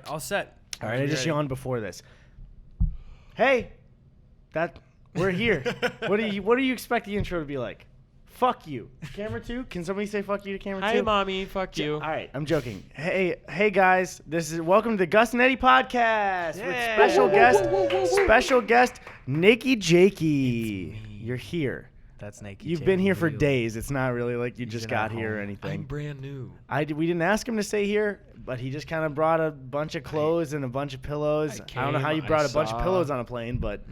all set. All right, I just yawned before this. Hey, we're here. What do you expect the intro to be like? Fuck you. Camera 2? Can somebody say fuck you to camera 2? Hi, mommy. Fuck you. All right, I'm joking. Hey guys. Welcome to the Gus Eddy Podcast with special guest NakeyJakey. You're here. That's NakeyJakey. You've been here for days. It's not really like you just got here or anything. I'm brand new. We didn't ask him to stay here, but he just kind of brought a bunch of clothes and a bunch of pillows. I don't know how you brought a bunch of pillows on a plane, but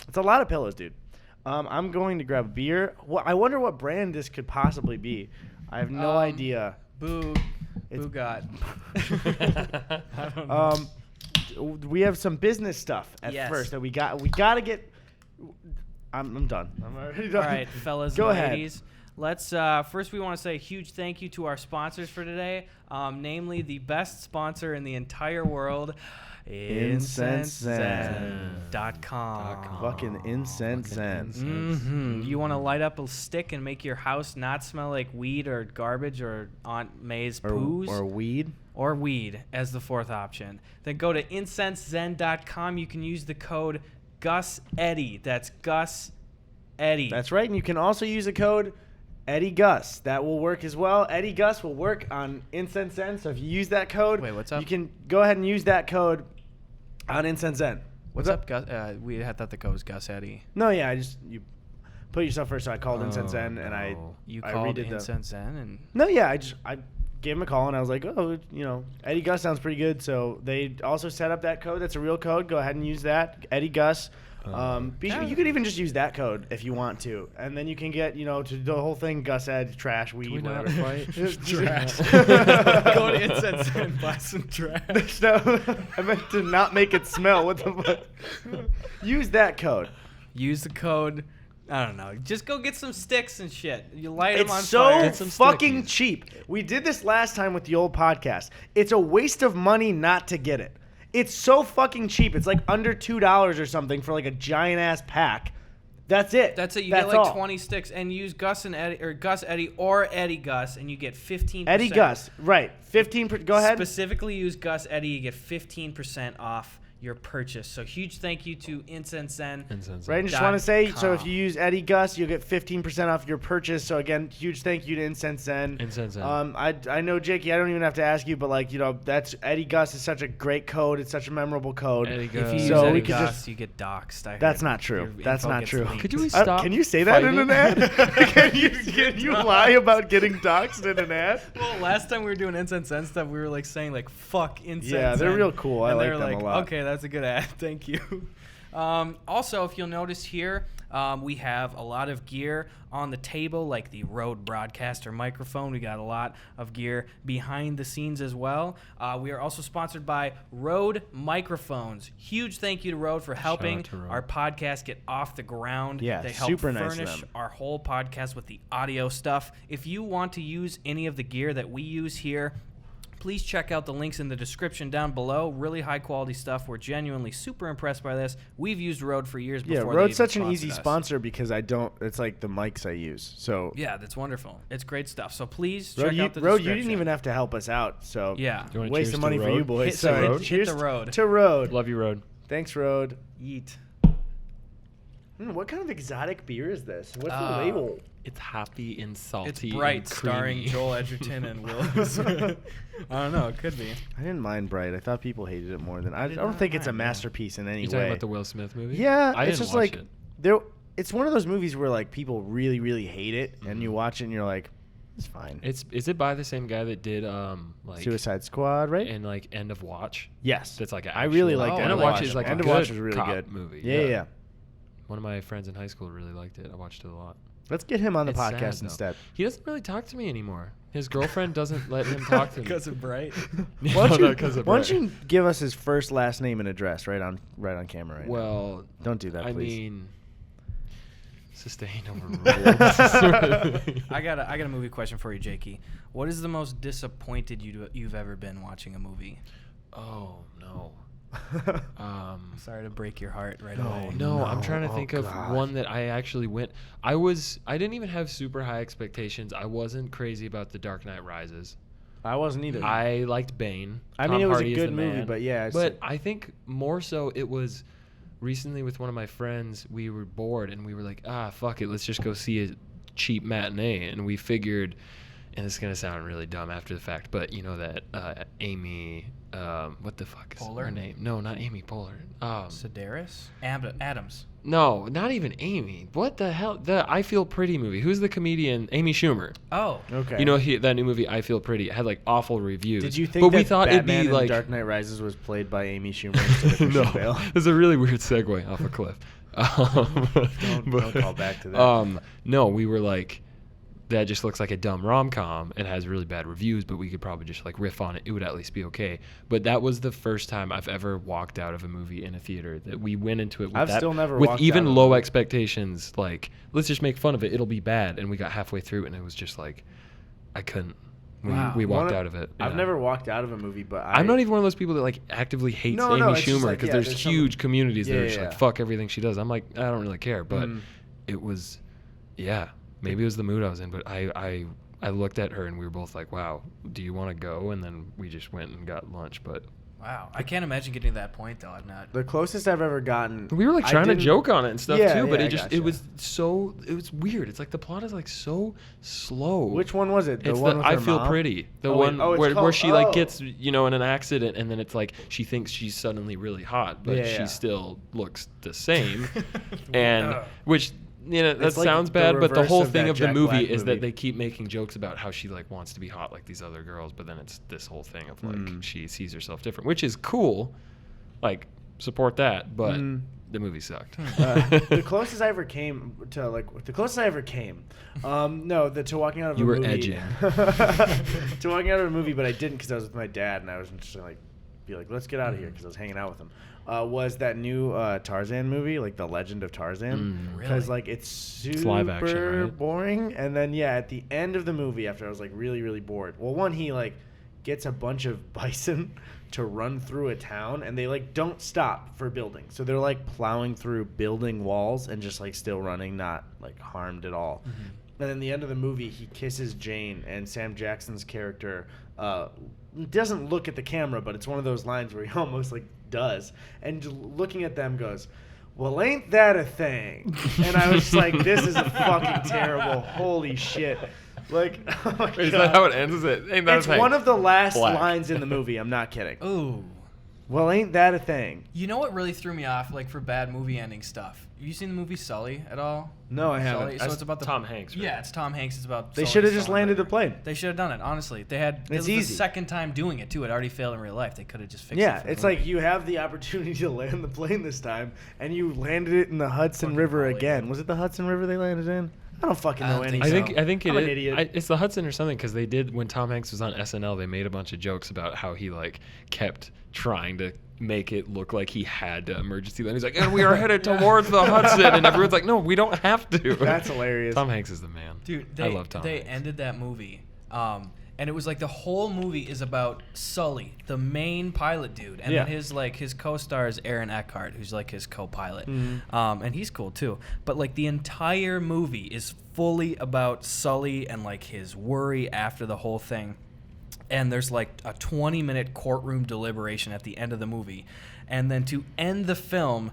it's a lot of pillows, dude. I'm going to grab a beer. I wonder what brand this could possibly be. I have no idea. Boogot. I don't know. We have some business stuff at first that we got to get. I'm done. I'm already done. All right, fellas Go and ahead. ladies. Let's first we want to say a huge thank you to our sponsors for today, namely the best sponsor in the entire world, IncenseZen.com. Fucking Incense Zen. Mm-hmm. You want to light up a stick and make your house not smell like weed or garbage or Aunt May's poos? Or weed? Or weed as the fourth option. Then go to IncenseZen.com. You can use the code Gus Eddy. That's Gus Eddy. That's right. And you can also use the code Eddy Gus. That will work as well. Eddy Gus will work on Incense Zen. So if you use that code, Wait, what's up? You can go ahead and use that code on Incense Zen. What's up, Gus? We had thought the code was Gus Eddy. No, yeah, you put yourself first. So I called Incense Zen and I called redid Incense Zen and No, yeah, I gave him a call and I was like, Eddy Gus sounds pretty good. So they also set up that code. That's a real code. Go ahead and use that, Eddy Gus. You could even just use that code if you want to, and then you can get to the whole thing. Gus Ed, trash, weed, whatever. trash. Go to Incense Zen and buy some trash. No, I meant to not make it smell. What the fuck? Use that code. Use the code. I don't know. Just go get some sticks and shit. You light them on It's fire. so fucking cheap. We did this last time with the old podcast. It's a waste of money not to get it. It's so fucking cheap. It's like under $2 or something for like a giant ass pack. That's it. That's it. You get like 20 sticks and use Gus Eddy or Eddy Gus and you get 15%. Eddy Gus, right? 15%. Go ahead. Specifically use Gus Eddy. You get 15% off your purchase. So huge thank you to Incense Zen. Right, and just want to say, so if you use Eddy Gus, you'll get 15% off your purchase. So again, huge thank you to Incense Zen. I know, Jakey, I don't even have to ask you, but that's Eddy Gus is such a great code. It's such a memorable code. If you use Eddy Gus, you get doxxed. That's not true. That's not true. Could you stop? Can you say that in an ad? Can you lie about getting doxxed in an ad? Well, last time we were doing Incense Zen stuff, we were like saying like fuck Incense Zen. Yeah, they're real cool. I like them like, a lot. Okay, that's a good ad. Thank you. Also, if you'll notice here, we have a lot of gear on the table, like the RØDE broadcaster microphone. We got a lot of gear behind the scenes as well. We are also sponsored by RØDE microphones. Huge thank you to RØDE for helping our podcast get off the ground. Yeah, they help super nice furnish of them. our whole podcast with the audio stuff. If you want to use any of the gear that we use here, please check out the links in the description down below. Really high quality stuff. We're genuinely super impressed by this. We've used RØDE for years before. Yeah, RØDE's such an easy sponsor because it's like the mics I use. So yeah, that's wonderful. It's great stuff. So please check RØDE, out the description. you didn't even have to help us out. So yeah, waste of money for you boys. Hit the Cheers RØDE. to RØDE. Love you, RØDE. Thanks, RØDE. Yeet. What kind of exotic beer is this? What's the label? It's happy and salty. It's Bright, and starring Joel Edgerton and Will Smith. I don't know. It could be. I didn't mind Bright. I thought people hated it more than I don't think it's a masterpiece in any way. You talking about the Will Smith movie? Yeah, I it's didn't just watch like it. It's one of those movies where like people really, really hate it, and you watch it and you're like, it's fine. Is it by the same guy that did like Suicide Squad, right? and like End of Watch? Yes, That's like I really liked End of Watch is like End a of good Watch was really cop good movie. Yeah. One of my friends in high school really liked it. I watched it a lot. Let's get him on the It's sad, podcast though. instead. He doesn't really talk to me anymore. His girlfriend doesn't let him talk to me. Because of Bright. Why don't you give us his first, last name, and address right on camera right now? Well, Don't do that, I please. mean, sustained overruled. I got a movie question for you, Jakey. What is the most disappointed you've ever been watching a movie? Oh no. Sorry to break your heart right away. No, I'm trying to think of one that I actually went. I didn't even have super high expectations. I wasn't crazy about The Dark Knight Rises. I wasn't either. I liked Bane. I mean, Tom it was Hardy a is good the movie, man. but yeah. But I think more so it was recently with one of my friends. We were bored and we were like, fuck it, let's just go see a cheap matinee. And we figured, and this is gonna sound really dumb after the fact, but you know that Amy, what the fuck is Poehler? her name? No, not Amy Poehler. Sedaris? Adams. No, not even Amy. What the hell? The I Feel Pretty movie. Who's the comedian? Amy Schumer. Oh. Okay. You know that new movie I Feel Pretty. It had like awful reviews. Did you think but that we thought Batman it'd be in like Dark Knight Rises was played by Amy Schumer instead of Christian Bale? No, it's a really weird segue off a cliff. Don't call back to that. No, we were like, that just looks like a dumb rom-com and has really bad reviews, but we could probably just like riff on it. It would at least be okay. But that was the first time I've ever walked out of a movie in a theater that we went into it with Still never with walked even out of low a- expectations. Like, let's just make fun of it. It'll be bad. And we got halfway through and it was just like, I couldn't. Wow. We walked out of it. I've yeah. never walked out of a movie, but I'm not even one of those people that like actively hates No, Amy no, it's just Schumer like, because yeah, there's there's huge communities that Yeah, are just yeah, like yeah. fuck everything she does. I'm like, I don't really care, but Mm. it was, yeah, maybe it was the mood I was in, but I looked at her and we were both like, wow, do you want to go? And then we just went and got lunch, but Wow. I can't imagine getting to that point, though. I've not. The closest I've ever gotten. we were like I trying to didn't- joke on it and stuff Yeah, too, but yeah, I it just gotcha. it was weird. It's like the plot is like so slow. Which one was it? The It's one the with I her Feel mom? Pretty. The Oh, one wait. Oh, it's where called- she like oh. gets, in an accident and then it's like she thinks she's suddenly really hot, but Yeah, she yeah. still looks the same. And which that It's like sounds the bad, but the reverse whole of thing that of the Jack movie Black is movie. that they keep making jokes about how she like wants to be hot like these other girls, but then it's this whole thing of like she sees herself different, which is cool. Like support that, but the movie sucked. The closest I ever came to to walking out of You a were movie. edging. To walking out of a movie, but I didn't because I was with my dad and I was just like, be like, let's get out of here because I was hanging out with him. Was that new Tarzan movie, like The Legend of Tarzan? Because Really? like it's super live action, right? boring. And then at the end of the movie, after I was like really really bored. Well, one he like gets a bunch of bison to run through a town, and they like don't stop for building, so they're like plowing through building walls and just like still running, not like harmed at all. And then the end of the movie, he kisses Jane, and Sam Jackson's character doesn't look at the camera, but it's one of those lines where he almost like does, and just looking at them goes, well, ain't that a thing? And I was just like, this is a fucking terrible, holy shit. Like, oh my Is God. that how it ends? Is it? Ain't that It's a thing? one of the last Black. lines in the movie. I'm not kidding. Ooh. Well, ain't that a thing? You know what really threw me off, like for bad movie ending stuff? Have you seen the movie Sully at all? No, I haven't. Sully, so it's about Tom Hanks, right? Yeah, it's Tom Hanks. It's about. They Sully should have just songwriter. landed the plane. They should have done it. Honestly, they had. This It's was easy. the second time doing it too. It already failed in real life. They could have just fixed it. Yeah, for the it's movie. like you have the opportunity to land the plane this time, and you landed it in the Hudson Fucking River Hollywood. again. Was it the Hudson River they landed in? I don't fucking I know don't anything. think so. I think it I'm is. an idiot. It's the Hudson or something because they did when Tom Hanks was on SNL. They made a bunch of jokes about how he like kept trying to make it look like he had to emergency land. He's like, and we are headed towards the Hudson, and everyone's like, no, we don't have to. That's hilarious. Tom Hanks is the man. Dude, I love Tom They Hanks. ended that movie, and it was like the whole movie is about Sully, the main pilot dude, and Yeah. then his co-star is Aaron Eckhart, who's like his co-pilot, Mm-hmm. and he's cool too. But like the entire movie is fully about Sully and like his worry after the whole thing. And there's like a 20-minute courtroom deliberation at the end of the movie, and then to end the film,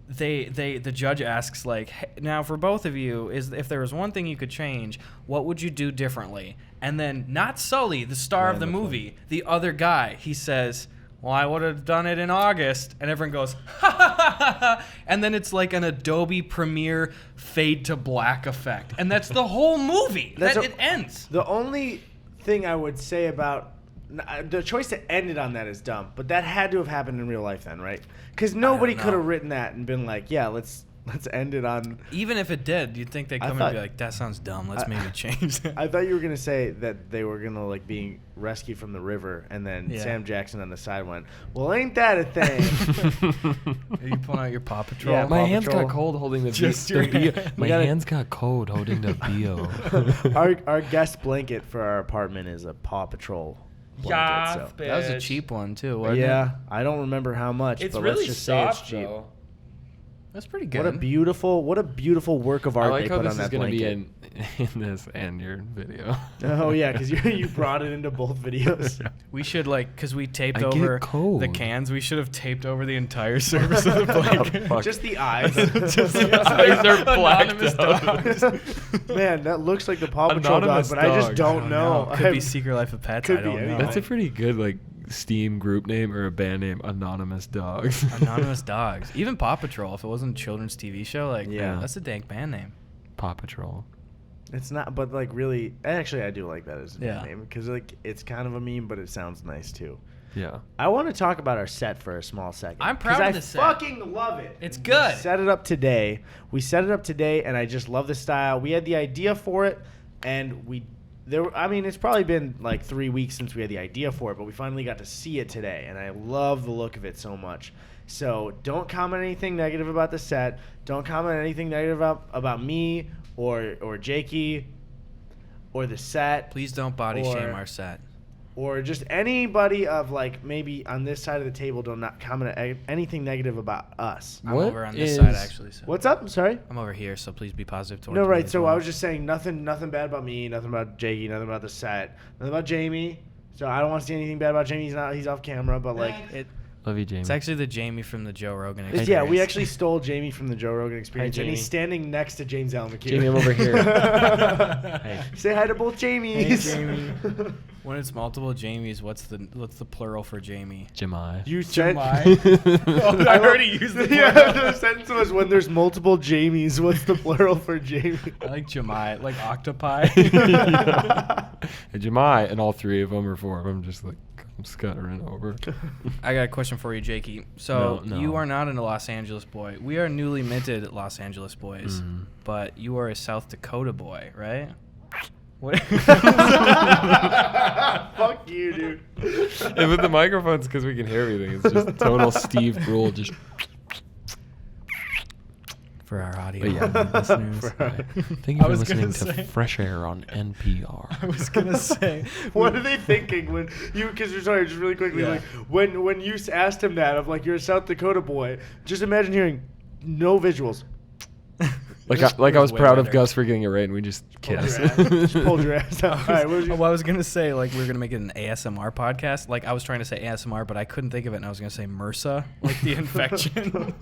the judge asks like, "Hey, now for both of you, if there was one thing you could change, what would you do differently?" And then not Sully, the star of the movie, the other guy, he says, well, I would have done it in August. And everyone goes, ha ha ha ha ha. And then it's like an Adobe Premiere fade to black effect. And that's the whole movie. It ends. The only thing I would say about the choice to end it on that is dumb, but that had to have happened in real life then, right? Because nobody know. could have written that and been like, yeah, let's end it on. Even if it did, you'd think they'd come thought- and be like, that sounds dumb. Let's maybe change that. I thought you were gonna say that they were gonna like being rescued from the river, and then Yeah. Sam Jackson on the side went, "Well, ain't that a thing?" Are you pulling out your Paw Patrol? Yeah, My Paw hands Patrol. got cold holding the Just the your bio. hand. My gotta- hands got cold holding the bio. our guest blanket for our apartment is a Paw Patrol blanket. So. That was a cheap one, too, wasn't Yeah, it? I don't remember how much, It's but really let's just soft say it's cheap. though. That's pretty good. What a beautiful work of art I like they how put this on that is going to be blanket. in this and your video. Oh yeah, because you brought it into both videos. We should because we taped I get over cold. the cans. We should have taped over the entire surface of the blanket. Fuck. Just the eyes. Just the eyes are blacked Anonymous out. dogs. Man, that looks like the Paw Patrol dog, Anonymous but I just dog. don't know. Could be Secret Life of Pets. Could I be don't know. anything. That's a pretty good Steam group name or a band name, Anonymous Dogs. Anonymous Dogs. Even Paw Patrol, if it wasn't a children's TV show, Yeah. that's a dank band name. Paw Patrol. It's not, but really, actually, I do like that as a Yeah. name because it's kind of a meme, but it sounds nice too. Yeah. I want to talk about our set for a small second. I'm proud of I the set. fucking love it. It's good. We set it up today, and I just love the style. We had the idea for it, and it's probably been 3 weeks since we had the idea for it, but we finally got to see it today, and I love the look of it so much. So don't comment anything negative about the set. Don't comment anything negative about me or Jakey or the set. Please don't body shame our set. Or just anybody of maybe on this side of the table, do not comment anything negative about us. I'm What over on this is- side, actually. So. What's up? I'm sorry. I'm over here, so please be positive towards No, me right. as So well. I was just saying nothing bad about me, nothing about Jakey, nothing about the set, nothing about Jamie. So I don't want to see anything bad about Jamie. He's off camera, but Love you, Jamie. It's actually the Jamie from the Joe Rogan Experience. yeah, we actually stole Jamie from the Joe Rogan Experience, and Jamie. he's standing next to James Allen McHugh. Jamie, I'm over here. Hey. Say hi to both Jamies. Hey, Jamie. When it's multiple Jamies, what's the plural for Jamie? Jamai. You said. Oh, I already used the Yeah, plural. the sentence was when there's multiple Jamies. What's the plural for Jamie? I like Jamai, like octopi. And Jamai, and all three of them or four of them just I'm scuttering over. I got a question for you, Jakey. So No. you are not a Los Angeles boy. We are newly minted Los Angeles boys, but you are a South Dakota boy, right? What? Fuck you, dude. And with the microphones, because we can hear everything, it's just total Steve Brule. Just For our audio listeners, thank you I for was listening gonna to say- Fresh Air on NPR. I was gonna say. What are they thinking when you? Because you're sorry, just really quickly. Yeah. When you asked him that of you're a South Dakota boy, just imagine hearing no visuals. I was way proud of better. Gus for getting it right, and we just kissed. Just pulled your ass out. All right, what was Oh, your, I was gonna say we were gonna make it an ASMR podcast. I was trying to say ASMR, but I couldn't think of it, and I was gonna say MRSA, the infection.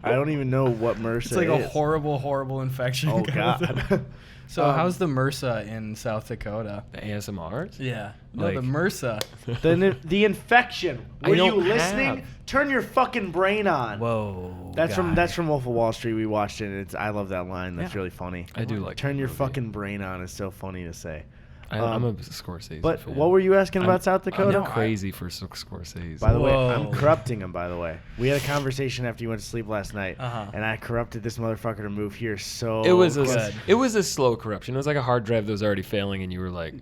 I don't even know what MRSA It's is. a horrible infection. Oh kind of thing. God. So how's the MRSA in South Dakota? The ASMRs? Yeah. No, Like- the MRSA. the infection. I Were you don't listening? have. Turn your fucking brain on. Whoa. That's guy. from Wolf of Wall Street. We watched it. And I love that line. That's Yeah. really funny. I do like Turn that your movie. fucking brain on is so funny to say. I'm a Scorsese But fan. what were you asking I'm- about South Dakota? I'm crazy for Scorsese. By the way, Whoa. I'm corrupting him, by the way. We had a conversation after you went to sleep last night, Uh-huh. and I corrupted this motherfucker to move here so it was good. it was a slow corruption. It was like a hard drive that was already failing, and you were like,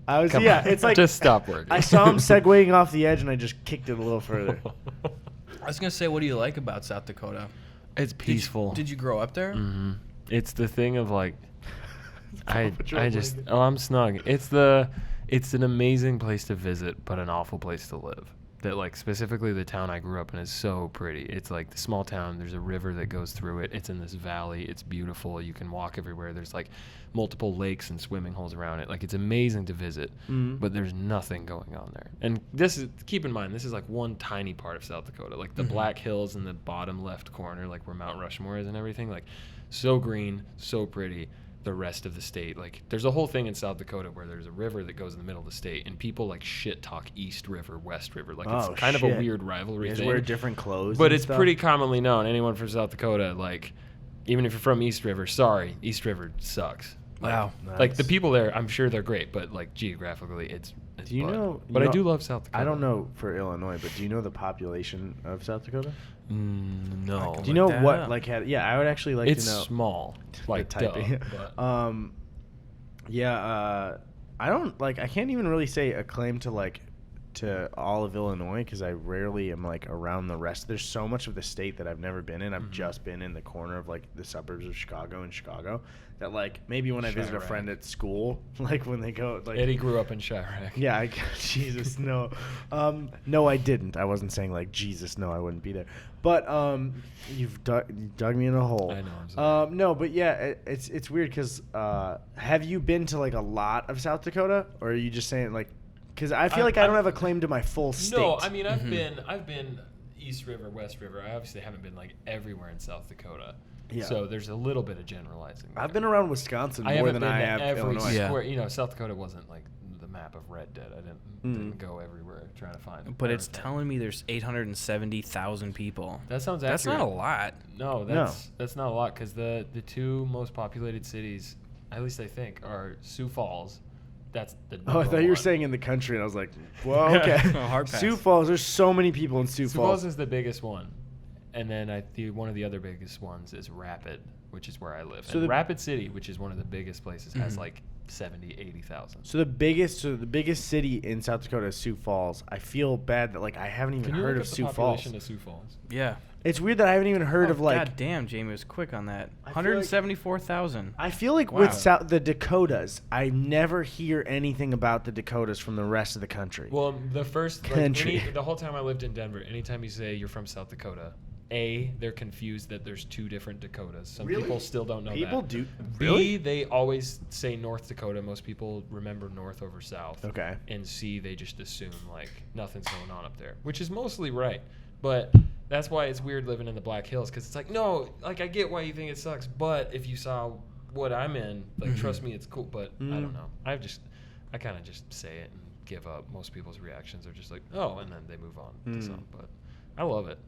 I was, "Come yeah, on, it's like just stop working." I saw him segueing off the edge, and I just kicked it a little further. I was gonna say, what do you like about South Dakota? It's peaceful. Did you grow up there? hmm It's the thing of I Patrol just blanket. I'm snug. It's an amazing place to visit, but an awful place to live. That specifically the town I grew up in is so pretty. It's the small town. There's a river that goes through it. It's in this valley. It's beautiful. You can walk everywhere. There's multiple lakes and swimming holes around it. It's amazing to visit, but there's nothing going on there. And keep in mind, this is one tiny part of South Dakota. The Black Hills in the bottom left corner, where Mount Rushmore is and everything. So green, so pretty. The rest of the state, there's a whole thing in South Dakota where there's a river that goes in the middle of the state, and people shit talk East River, West River. Oh, It's kind of a shit. weird rivalry You guys thing. wear different clothes, But and it's stuff? pretty commonly known. Anyone from South Dakota, even if you're from East River, sorry, East River sucks. Wow. Nice. The people there, I'm sure they're great, but geographically, it's Do you butt. know? But you I do know- love South Dakota. I don't know for Illinois, but do you know the population of South Dakota? No. Do you know that what? up. Yeah, I would actually like It's to know. small. Good typing. But Yeah, I don't I can't even really say a claim to to all of Illinois because I rarely am like around the rest. There's so much of the state that I've never been in. I've just been in the corner of like the suburbs of Chicago that like maybe when I visit a friend at school, like when they go like Eddie grew up in Chirac. Yeah, Jesus, no. No, I didn't. I wasn't saying like Jesus, no, I wouldn't be there. But you've dug me in a hole. I know. I'm sorry. No, but yeah, it's weird because have you been to like a lot of South Dakota, or are you just saying like? Because I feel like I don't have a claim to my full state. No, I mean I've been East River, West River. I obviously haven't been like everywhere in South Dakota. Yeah. So there's a little bit of generalizing there. I've been around Wisconsin more than I have Illinois. Square, you know, South Dakota wasn't like the map of Red Dead. I didn't go everywhere trying to find. But it's telling me there's 870,000 people. That sounds accurate. That's not a lot. No, that's not a lot because the two most populated cities, at least I think, are Sioux Falls. That's the I thought you were saying in the country, and I was like, well, okay. Hard pass. Sioux Falls, there's so many people in Sioux Falls. Sioux Falls is the biggest one. And then one of the other biggest ones is Rapid, which is where I live. So Rapid City, which is one of the biggest places, has like 70, 80,000. So the biggest city in South Dakota is Sioux Falls. I feel bad that like I haven't even heard of Sioux Falls. Can you look up the population of Sioux Falls? Yeah. It's weird that I haven't even heard of like. God damn, Jamie was quick on that. 174,000. I feel like with the Dakotas, I never hear anything about the Dakotas from the rest of the country. Well, the first country, the whole time I lived in Denver, anytime you say you're from South Dakota, A, they're confused that there's two different Dakotas. Some people still don't know that. People do. B, Really? they always say North Dakota. Most people remember North over South. Okay. And C, they just assume like nothing's going on up there, which is mostly right. But that's why it's weird living in the Black Hills because it's like, no, like I get why you think it sucks, but if you saw what I'm in, like trust me, it's cool. But I don't know. I kind of just say it and give up. Most people's reactions are just like, oh, and then they move on to some. But I love it.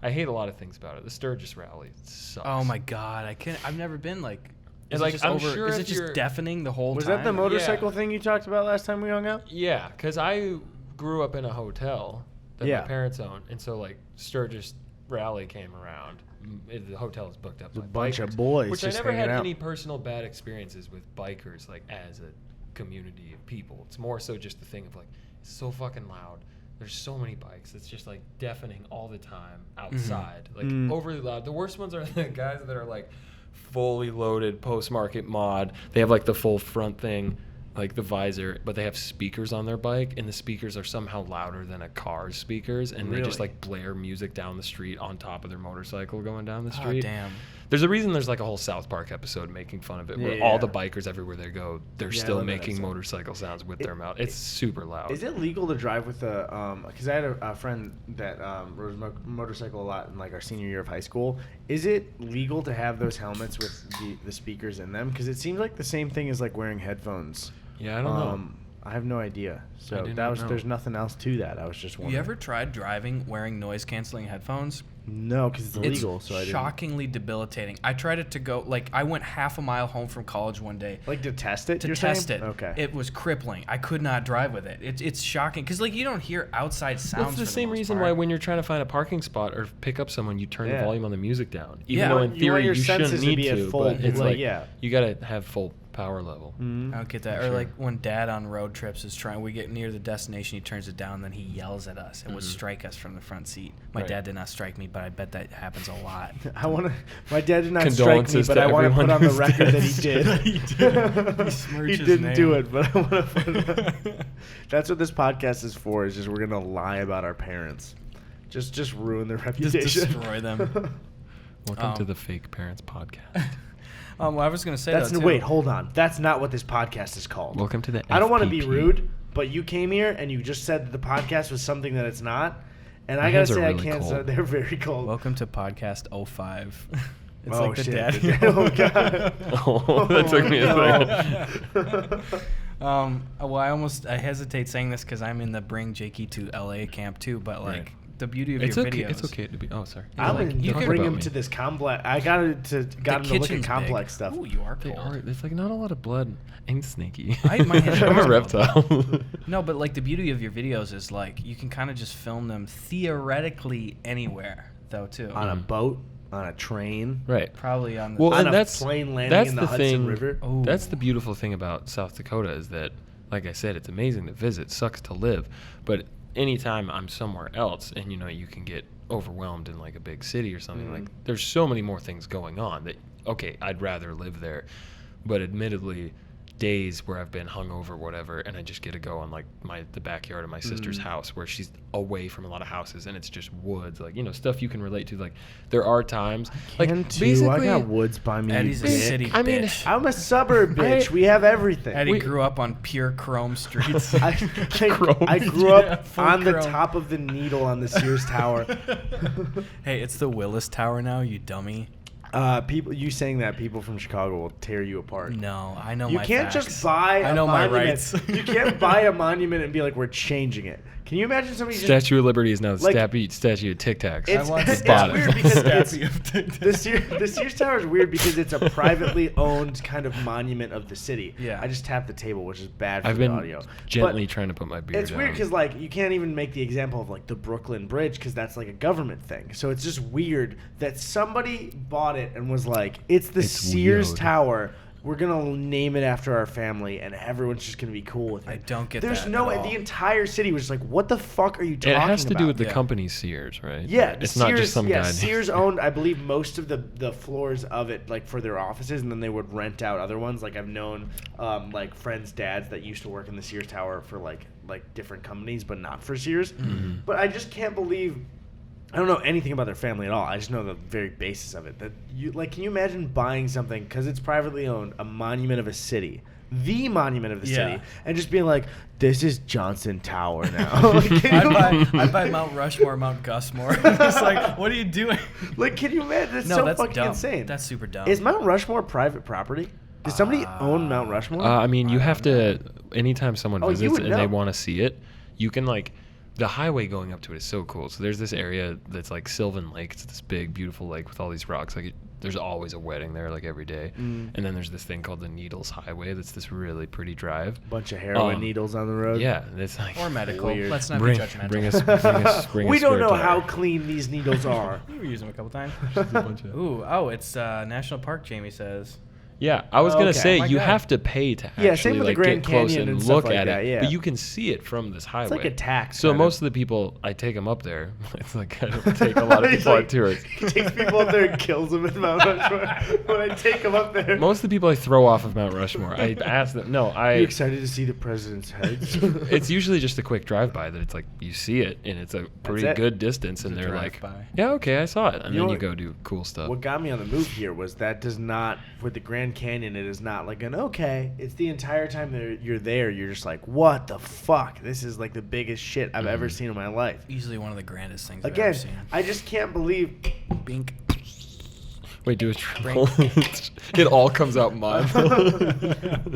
I hate a lot of things about it. The Sturgis rally sucks. Oh my god, I've never been like. Is it just deafening the whole time? Was that the motorcycle thing you talked about last time we hung out? Yeah, because I grew up in a hotel that my parents owned, and so like Sturgis rally came around. The hotel is booked up. A by bunch bikers, of boys. Which just I never had out. any personal bad experiences with bikers, like as a community of people. It's more so just the thing of like it's so fucking loud. There's so many bikes. It's just like deafening all the time outside, like overly loud. The worst ones are the guys that are like fully loaded post-market mod. They have like the full front thing, like the visor, but they have speakers on their bike, and the speakers are somehow louder than a car's speakers, and they just like blare music down the street on top of their motorcycle going down the street. Oh, damn. There's a reason there's like a whole South Park episode making fun of it, where all the bikers everywhere they go, they're still making motorcycle sounds with their mouth. It's super loud. Is it legal to drive with a, because I had a friend that rode a motorcycle a lot in like our senior year of high school. Is it legal to have those helmets with the speakers in them? Because it seems like the same thing as like wearing headphones. Yeah, I don't know. I have no idea. So there's nothing else to that. I was just wondering. You ever tried driving wearing noise-canceling headphones? No, because it's illegal. It's so I didn't. shockingly debilitating. I tried it to go, like, I went half a mile home from college one day. Like to test it? To test it. Okay. It was crippling. I could not drive with it. It's shocking. Because, like, you don't hear outside sounds. It's the same reason why when you're trying to find a parking spot or pick up someone, you turn the volume on the music down. Even though in theory you shouldn't need to, but it's like you got to have full power level. I don't get that. Or like when Dad on road trips is trying, we get near the destination, he turns it down, then he yells at us and would strike us from the front seat. My dad did not strike me, but I bet that happens a lot. My dad did not strike me, but I want to put on the record that he did. He didn't do it, but I want to put it on. That's what this podcast is for, is just we're going to lie about our parents. Just ruin their reputation. Just destroy them. Welcome to the Fake Parents Podcast. Well, I was going to say wait, hold on. That's not what this podcast is called. Welcome to the I don't want to be rude, but you came here and you just said that the podcast was something that it's not. And I got to say, really I can't say they're very cold. Welcome to podcast 05. It's like the shit. daddy. Oh, God. That took me a second. Well, I hesitate saying this because I'm in the Bring Jakey to LA camp too, but like the beauty of your videos. It's okay to be. Oh, sorry. I'm like, you can bring him to this complex. I got him to look at complex stuff. Ooh, you are cold. There's like not a lot of blood. I'm snaky. I'm a reptile. No, but like the beauty of your videos is like you can kind of just film them theoretically anywhere, though, too. On a boat, on a train, right? Probably on. On a plane landing in the Hudson River. Ooh. That's the beautiful thing about South Dakota is that, like I said, it's amazing to visit. Sucks to live, but anytime I'm somewhere else and, you know, you can get overwhelmed in like a big city or something, like there's so many more things going on that, okay, I'd rather live there. But admittedly, days where I've been hungover or whatever, and I just get to go on like the backyard of my sister's house where she's away from a lot of houses and it's just woods, like, you know, stuff you can relate to. Like there are times like basically I got woods by me. Eddie's a city I mean, bitch. I'm a suburb bitch. We have everything. Eddie grew up on pure chrome streets. I grew up full on the chrome. top of the needle on the Sears Tower. Hey, it's the Willis Tower now, you dummy. You saying that people from Chicago will tear you apart. No, I know You my can't facts. just buy I a know my monument. rights. You can't buy a monument and be like, we're changing it. Can you imagine somebody just... Statue of Liberty is now the Like- statue of Tic Tacs. It's bought it. weird because Statue of Tic Tac. the Sears Tower is weird because it's a privately owned kind of monument of the city. Yeah. I just tapped the table, which is bad for I've the been audio. gently trying to put my beard It's down. weird because like you can't even make the example of like the Brooklyn Bridge because that's like a government thing. So it's just weird that somebody bought it and was like, it's the It's Sears weird. Tower. We're gonna name it after our family, and everyone's just gonna be cool with it. I don't get There's that no. at all. The entire city was just like, what the fuck are you talking It about? has to do with the Yeah. company Sears, right? Yeah, it's Sears, not just some guy. Sears owned, I believe, most of the floors of it, like for their offices, and then they would rent out other ones. Like I've known, like friends' dads that used to work in the Sears Tower for like different companies, but not for Sears. But I just can't believe. I don't know anything about their family at all. I just know the very basis of it. That you like, can you imagine buying something because it's privately owned, a monument of a city, the monument of the city, and just being like, this is Johnson Tower now. Like, I'd buy Mount Rushmore, Mount Gusmore. It's like, what are you doing? Like, can you imagine? That's No, so that's fucking dumb. insane. That's super dumb. Is Mount Rushmore private property? Does somebody own Mount Rushmore? I mean, you have to. Anytime someone Oh, you visits would and they know. want to see it, you can like. The highway going up to it is so cool. So there's this area that's like Sylvan Lake. It's this big, beautiful lake with all these rocks. Like there's always a wedding there, like every day. And then there's this thing called the Needles Highway. That's this really pretty drive. Bunch of heroin needles on the road. Yeah, it's like or medical. Weird. Let's not bring be judgmental. bring We a don't spare know tire. how clean these needles are. You were using them a couple times. Just a bunch of- Ooh, oh, it's National Park. Jamie says. Yeah, I was gonna Okay. say Oh my you God. have to pay to Yeah, actually same with the like Grand get close Canyon and and stuff look like at that, it, yeah. but you can see it from this highway. It's like a tax. So kind most of the people, I take them up there. It's like I don't take a lot of people on tours. He takes people up there and kills them in Mount Rushmore. When I take them up there. Most of the people I throw off of Mount Rushmore, I ask them. No, Are you excited to see the president's heads? It's usually just a quick drive-by that it's like you see it and it's a pretty it. good distance, and It's a they're like, drive-by. yeah, okay, I saw it, and You know then you what- go do cool stuff. What got me on the move here was that does not, with the Grand Canyon, it is not like an okay. It's the entire time that you're there, you're just like, what the fuck? This is like the biggest shit I've ever seen in my life. Easily one of the grandest things I've Again, ever seen. I just can't believe. Bink. Wait, do a triple. It all comes out mine.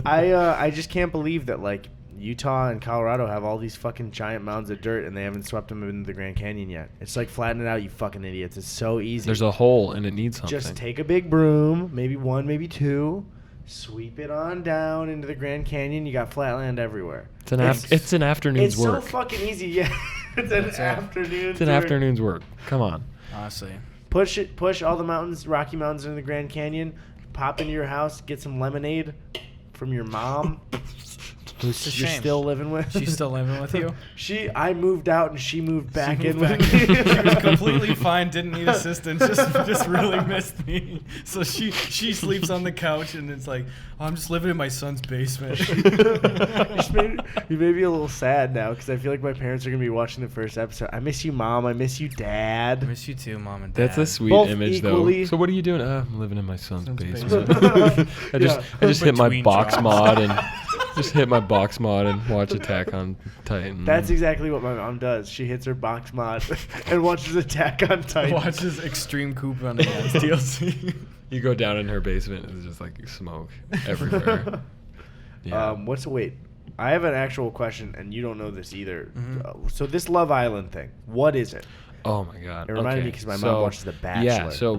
I just can't believe that like Utah and Colorado have all these fucking giant mounds of dirt and they haven't swept them into the Grand Canyon yet. It's like flatten it out, you fucking idiots. It's so easy. There's a hole and it needs something. Just take a big broom, maybe one, maybe two, sweep it on down into the Grand Canyon. You got flatland everywhere. It's an afternoon's It's work. so fucking easy. Yeah, it's an That's it. afternoon. It's an tour. afternoon's work. Come on. Honestly. Push all the mountains, Rocky Mountains, into the Grand Canyon. Pop into your house, get some lemonade from your mom, who It's a you're shame. still living with. She's still living with you? I moved out and she moved back She in moved with back. me. She was completely fine, didn't need assistance, just really missed me. So she sleeps on the couch and it's like, oh, I'm just living in my son's basement. You made me a little sad now because I feel like my parents are gonna be watching the first episode. I miss you, Mom. I miss you, Dad. I miss you too, Mom and Dad. That's a sweet Both image, equally. though. So what are you doing? I'm living in my son's basement. basement. I just Yeah. hit my Between box jobs. mod and just hit my box mod and watch Attack on Titan. That's exactly what my mom does. She hits her box mod and watches Attack on Titan. Watches Extreme Coop on against DLC. You go down in her basement and there's just like smoke everywhere. Yeah. Wait? I have an actual question, and you don't know this either. Mm-hmm. So this Love Island thing, what is it? Oh my God. It reminded me because my mom watches The Bachelor. Yeah. So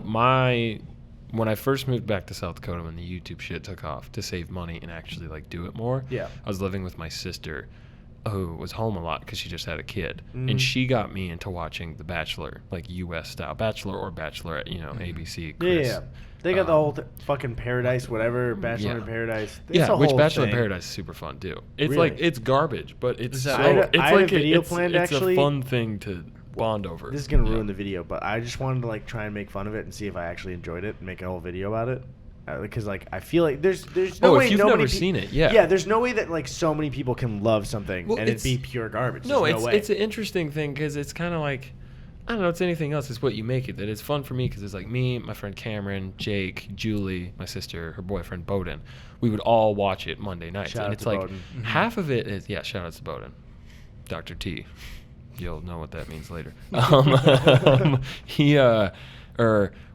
when I first moved back to South Dakota, when the YouTube shit took off, to save money and actually like do it more. Yeah. I was living with my sister, who was home a lot because she just had a kid, and she got me into watching The Bachelor, like U.S. style, Bachelor or Bachelorette, ABC. Chris. Yeah. They got the whole fucking Paradise, whatever, Bachelor in Paradise. It's a which whole Bachelor in thing. Paradise is super fun too. It's Really? like it's garbage, but it's that- so, I had it's I had like a video it's, planned, it's actually. a fun thing to bond over. This is gonna ruin the video, but I just wanted to like try and make fun of it and see if I actually enjoyed it and make a whole video about it. Because like I feel like there's no way if you've nobody never seen it, yeah. yeah, there's no way that like so many people can love something Well, and it'd it's- be pure garbage. No, There's way. it's an interesting thing because it's kind of like, I don't know, it's anything else. It's what you make it. That it's fun for me because it's like me, my friend Cameron, Jake, Julie, my sister, her boyfriend Bowden. We would all watch it Monday nights. Shout and out it's to like Bowden. half of it is, shout out to Bowden. Dr. T. You'll know what that means later.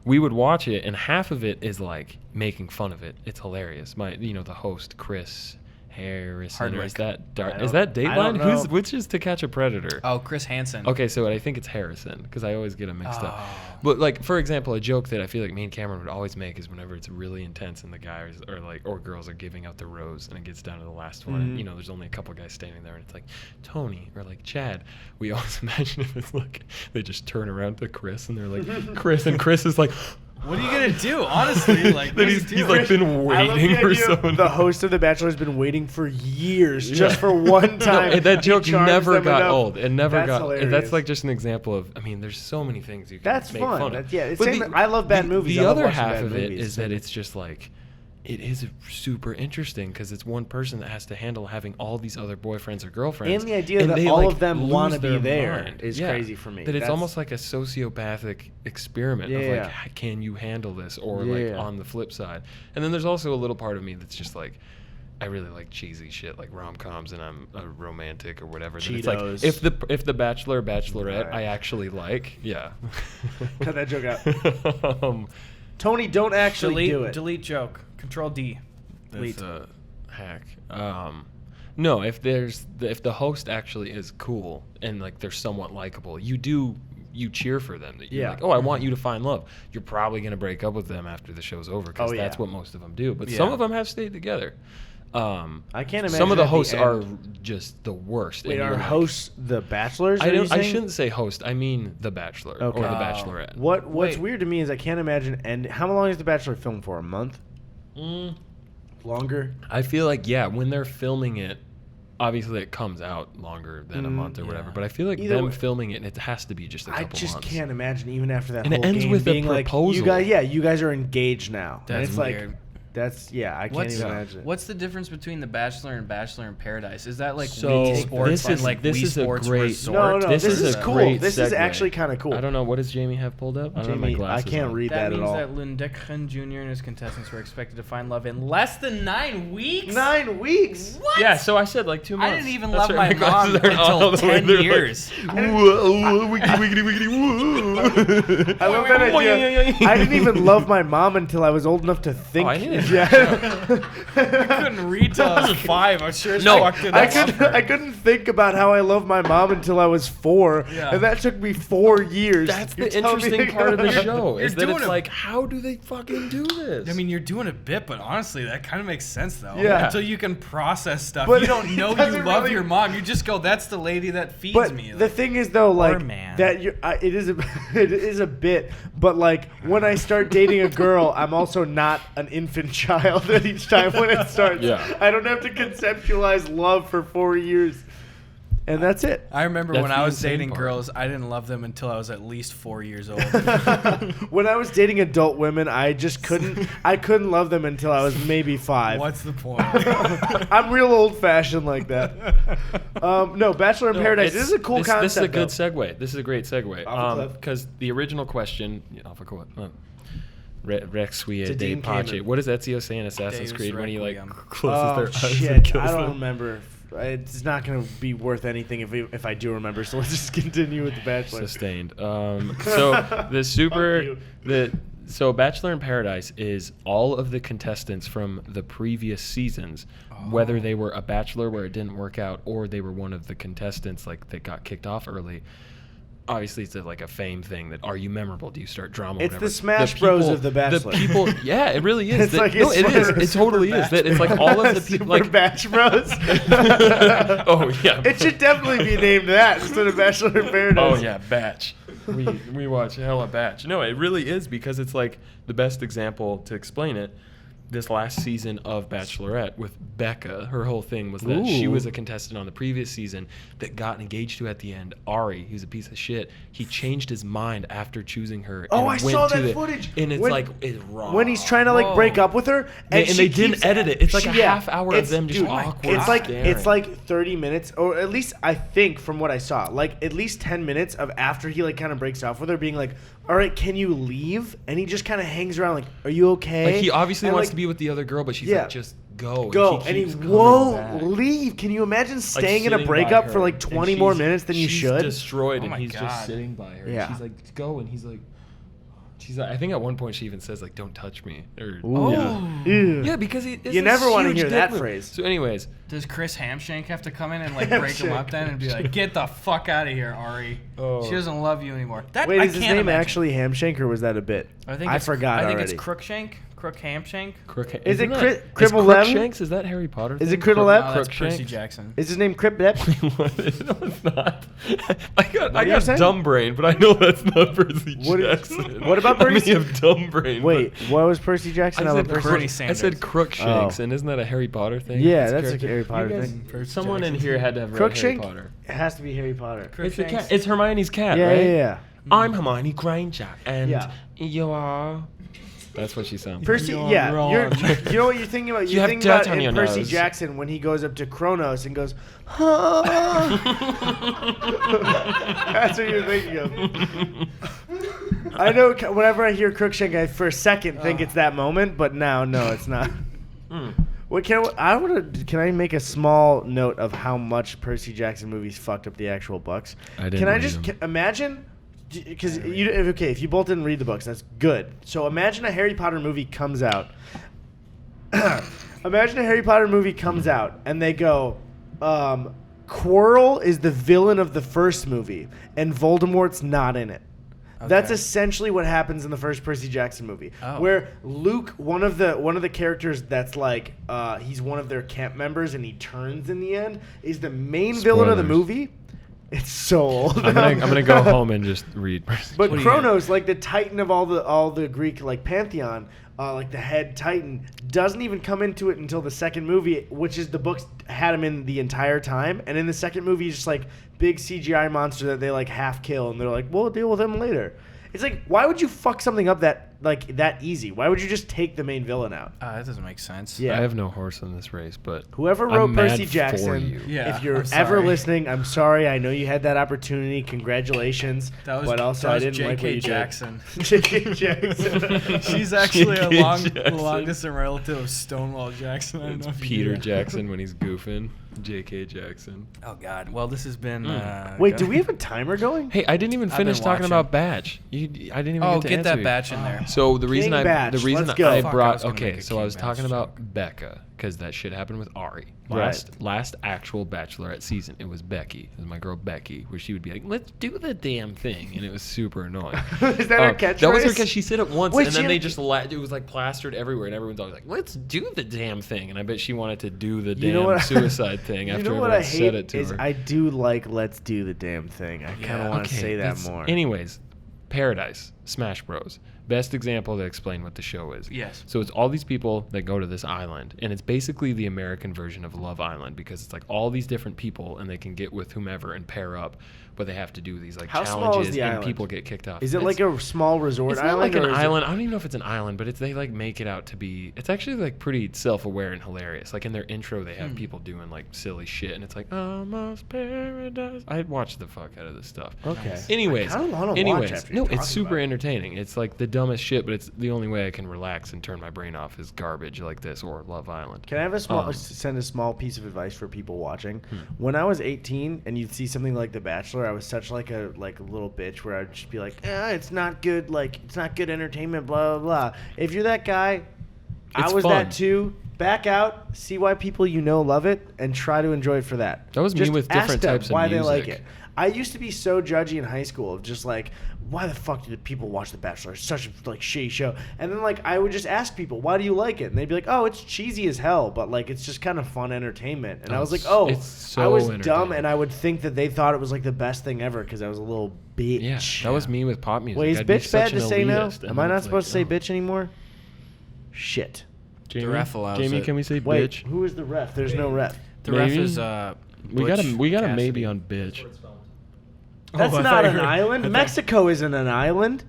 We would watch it, and half of it is like making fun of it. It's hilarious. The host Chris Harrison, or is that is that I don't Dateline? know. Which is To Catch a Predator? Oh, Chris Hansen. Okay, so I think it's Harrison because I always get them mixed up. Oh. But like, for example, a joke that I feel like me and Cameron would always make is whenever it's really intense and the guys or girls are giving out the rose and it gets down to the last one, and, there's only a couple guys standing there and it's like Tony or like Chad. We always imagine if it's like they just turn around to Chris and they're like Chris, and Chris is like. What are you gonna do? Honestly, like That what he's do you like do? been I love waiting the for idea of someone. the host of The Bachelor has been waiting for years just for one time. No, that He joke charms never them got enough. old. It never That's got. hilarious. That's like just an example of. I mean, there's so many things you can That's make fun. fun of. That's- yeah, it's But same- I love bad movies. The I love other watching half bad of it movies. is that it's just like, it is super interesting because it's one person that has to handle having all these other boyfriends or girlfriends. And the idea that they, all like, of them lose want to be their there mind. is crazy for me. That it's That's- almost like a sociopathic experiment of Yeah. like, can you handle this? Or Yeah. like on the flip side. And then there's also a little part of me that's just like, I really like cheesy shit like rom-coms, and I'm a romantic or whatever. That it's like Cheetos. if the Bachelor or Bachelorette Right. I actually like, Cut that joke out. Tony, don't actually do it. Delete joke. Control D. That's a hack. No, if the host actually is cool and like they're somewhat likable, you cheer for them. That you're Yeah. like, oh, I want you to find love. You're probably gonna break up with them after the show's over because Oh, yeah. that's what most of them do. But Yeah. some of them have stayed together. I can't imagine. Some of the at hosts end- are just the worst. Wait, and are you're like- hosts the Bachelors? I are you don't. I saying? shouldn't say host. I mean The Bachelor Okay. or The Oh. Bachelorette. What's Wait. weird to me is I can't imagine. And how long is The Bachelor filmed for? A month? Longer? I feel like when they're filming it, obviously it comes out longer than a month or whatever. yeah. But I feel like Either them way- filming it, it has to be just a I couple just months. can't imagine even after that And it whole ends game with a being like, you proposal. guys are engaged now. And That's it's weird. like, I can't even imagine. What's the difference between The Bachelor and Bachelor in Paradise? Is that like So, Wii Sports this on is- like this Wii is a Sports great- Resort? No, This this is is a cool. great This is segue. actually kind of cool. I don't know. What does Jamie have pulled up? I don't have my Jamie, I glasses can't on. read That that at means all. that Lundekhan Jr. and his contestants were expected to find love in less than 9 weeks. 9 weeks? What? Yeah, so I said like 2 months. I didn't even That's love right, my mom glasses aren't all until the way 10 there, like, years. Whoa, wiggity, wiggity, wiggity, whoa. I love that idea. I didn't even love my mom until I was old enough to think. Oh, I didn't. I couldn't read till I was 5. I'm sure No, walked in I that couldn't think about how I love my mom until I was 4, Yeah. and that took me 4 years. That's You're the telling me interesting part of the show You're is that doing it's a- like, how do they fucking do this? I mean, you're doing a bit, but honestly, that kind of makes sense, though. Yeah. Until you can process stuff. But You don't know it you doesn't love really- your mom. You just go, that's the lady that feeds But me. the Like, thing is, though, like man. that, it is a it is a bit. But like when I start dating a girl, I'm also not an infant child at each time when it starts. Yeah. I don't have to conceptualize love for 4 years, and that's it. I remember That's when the I was insane dating part. girls, I didn't love them until I was at least 4 years old. When I was dating adult women, I just couldn't. I couldn't love them until I was maybe 5. What's the point? I'm real old fashioned like that. No, Bachelor in Paradise. This is a cool concept. This is a good though. segue. This is a great segue. Off a cliff. Because the original question, off a cliff. Rex To de Dean Pace. Kamen. What does Ezio say in Assassin's Deus Creed when he like Requiem. closes Oh their eyes and shit! kills I don't them? remember. It's not going to be worth anything if I do remember. So let's just continue with the Bachelor. Sustained. So the super Fuck so Bachelor in Paradise is all of the contestants from the previous seasons, whether they were a bachelor where it didn't work out or they were one of the contestants like that got kicked off early. obviously it's like a fame thing that are you memorable? Do you start drama? It's whatever. the Smash Bros of The Bachelor. The people, yeah, it really is. It's like no, it is. It totally Super is. That it's like all of the people, Super like Batch Bros. oh yeah, It should definitely be named that instead of Bachelor in Paradise. oh yeah, Batch. We watch hella Batch. No, it really is because it's like the best example to explain it. This last season of Bachelorette with Becca, her whole thing was that she Ooh. was a contestant on the previous season that got engaged to at the end. Ari, who's a piece of shit, he changed his mind after choosing her. Oh, and I went saw to that footage. And it's When- like, it's raw. When he's trying to like break up with her, And she they didn't keeps- edit it. It's like a yeah, half hour of it's- them just dude, awkward It's like staring. 30 minutes, or at least I think from what I saw, like at least 10 minutes of after he like kind of breaks off with her, being like, "All right, can you leave?" And he just kind of hangs around, like, "Are you okay?" Like he obviously And, wants like, to be with the other girl, but she's Yeah. like, just go. go, and he keeps coming won't back. leave. Can you imagine Like, staying in a sitting by breakup her, for like and 20 more she's- minutes than you she's should? Destroyed, Oh and my he's God. just sitting by her. Yeah. And she's like, go, and he's like, she's like, I think at one point she even says like, don't touch me, or Ooh. yeah. Ew. Yeah, because it's You a never wanna huge hear dick that move. phrase. So, anyways, Does Chris Hamshank have to come in and like break him up then and be like, "Get the fuck out of here, Ari. Oh. She doesn't love you anymore." That Wait, I is his can't name imagine. actually Hamshank, or was that a bit? I it's- forgot I think already. it's Crookshank, Crook Hamshank. Is it isn't Cri- that- Cribble is Lem? Crookshanks? Is that Harry Potter? Is thing? it Criddle Lem? No, that's Percy Crookshanks? Jackson. Is his name Crip Dep? What? No, it's not. I What got are you saying? dumb brain, but I know that's not Percy What is- Jackson. what about I mean, Percy- you have dumb brain. Wait, but what was Percy Jackson? I I'm a said, Percy- Bernie I Sanders. said Crookshanks, Oh. and isn't that a Harry Potter thing? Yeah, His that's a character? Harry Potter You guys- thing. Percy Someone in Jackson. here had to have read Harry Crookshank? Potter. It has to be Harry Potter. It's the Crookshanks. cat. It's Hermione's cat, Yeah, right? yeah. I'm Hermione Granger, and Yeah. you are. That's what she sounds. Percy, You're yeah, wrong. you know what you're thinking about? You You're have thinking about dirt on in your Percy nose. Jackson when he goes up to Kronos and goes, "Huh." That's what you're thinking of. I know. Whenever I hear Crookshank, I for a second think it's that moment, but now, no, it's not. What can I make a small note of how much Percy Jackson movies fucked up the actual books? I didn't Can I read just them. imagine? Because if you both didn't read the books, that's good. So imagine a Harry Potter movie comes out. Imagine a Harry Potter movie comes out and they go, Quirrell is the villain of the first movie and Voldemort's not in it. That's Okay. essentially what happens in the first Percy Jackson movie, Oh. where Luke, one of the characters that's like he's one of their camp members and he turns in the end, is the main villain of the Spoilers. movie. It's so old. I'm gonna go home and just read. But What do you Kronos, like the titan of all the Greek like pantheon, like the head titan, doesn't even come into it until the second movie, which is the books had him in the entire time. And in the second movie, he's just like big CGI monster that they like half kill, and they're like, we'll deal with him later. It's like, why would you fuck something up that easy? Why would you just take the main villain out? That doesn't make sense. Yeah. I have no horse in this race, but Whoever I'm wrote mad Percy for Jackson, you. Yeah, if you're I'm ever sorry. listening, I'm sorry. I know you had that opportunity. Congratulations. That was, but also, that I was didn't like what J.K. you Jackson. did. J.K. Jackson. She's actually a J.K. long Jackson. distant relative of Stonewall Jackson. I don't It's know if you Peter knew that. Jackson when he's goofing. J.K. Jackson. Oh God. Well, this has been. Wait, good. do we have a timer going? Hey, I didn't even I've finish been talking watching. about Batch. I didn't even Oh, get to get answer that you. batch in there. So the reason King Batch, the reason let's go. I Fuck, I brought was gonna make okay, a so I King was talking Batch about Becca because that shit happened with Ari. Right. Last actual Bachelorette season, it was Becky. It was my girl Becky, where she would be like, "Let's do the damn thing," and it was super annoying. Is that her catchphrase? That was her catch. She said it once, Wait, and she then they had- just it was like plastered everywhere, and everyone's always like, "Let's do the damn thing," and I bet she wanted to do the You know damn what- suicide thing You after know what I everyone hate said it to is her. I do like "Let's do the damn thing." I kind of Yeah. want to say that that's- more. Anyways, Paradise, Smash Bros. Best example to explain what the show is. Yes. So it's all these people that go to this island, and it's basically the American version of Love Island because it's like all these different people, and they can get with whomever and pair up, but they have to do these like How small is challenges, the and island? people get kicked off. Is it It's- like a small resort it's island? not like or an is it- island. I don't even know if it's an island, but they like make it out to be. It's actually like pretty self-aware and hilarious. Like in their intro, they have people doing like silly shit, and it's like almost paradise. I watched the fuck out of this stuff. Okay. Anyways, I kinda wanna watch anyways, after no, you're it's talking super about it. entertaining. It's like the dumbest shit, but it's the only way I can relax and turn my brain off is garbage like this or Love Island. Can I have Um, send a small piece of advice for people watching? When I was 18 and you'd see something like The Bachelor, I was such like a little bitch where I'd just be like, it's not good, like it's not good entertainment, blah blah blah. If you're that guy, I It's was fun. that too. Back out, see why people you know love it, and try to enjoy it for that. That was me Just with ask different them types of why they like music. it. I used to be so judgy in high school of just like, why the fuck do people watch The Bachelor? It's such a like shitty show. And then like I would just ask people, why do you like it? And they'd be like, oh, it's cheesy as hell, but like it's just kind of fun entertainment. And I was like, oh, I was dumb, and I would think that they thought it was like the best thing ever because I was a little bitch. Yeah, that was me with pop music. Wait, is I'd be bitch bad such an to say now? elitist, and Am I then not it's supposed to like, say bitch anymore? Shit. Jamie, The ref allows Jamie, it. can we say Wait, bitch? who is the ref? There's no ref. The ref Maybe? is We got a Cassidy. maybe on bitch. That's I not thought you an were- island. Mexico isn't an island.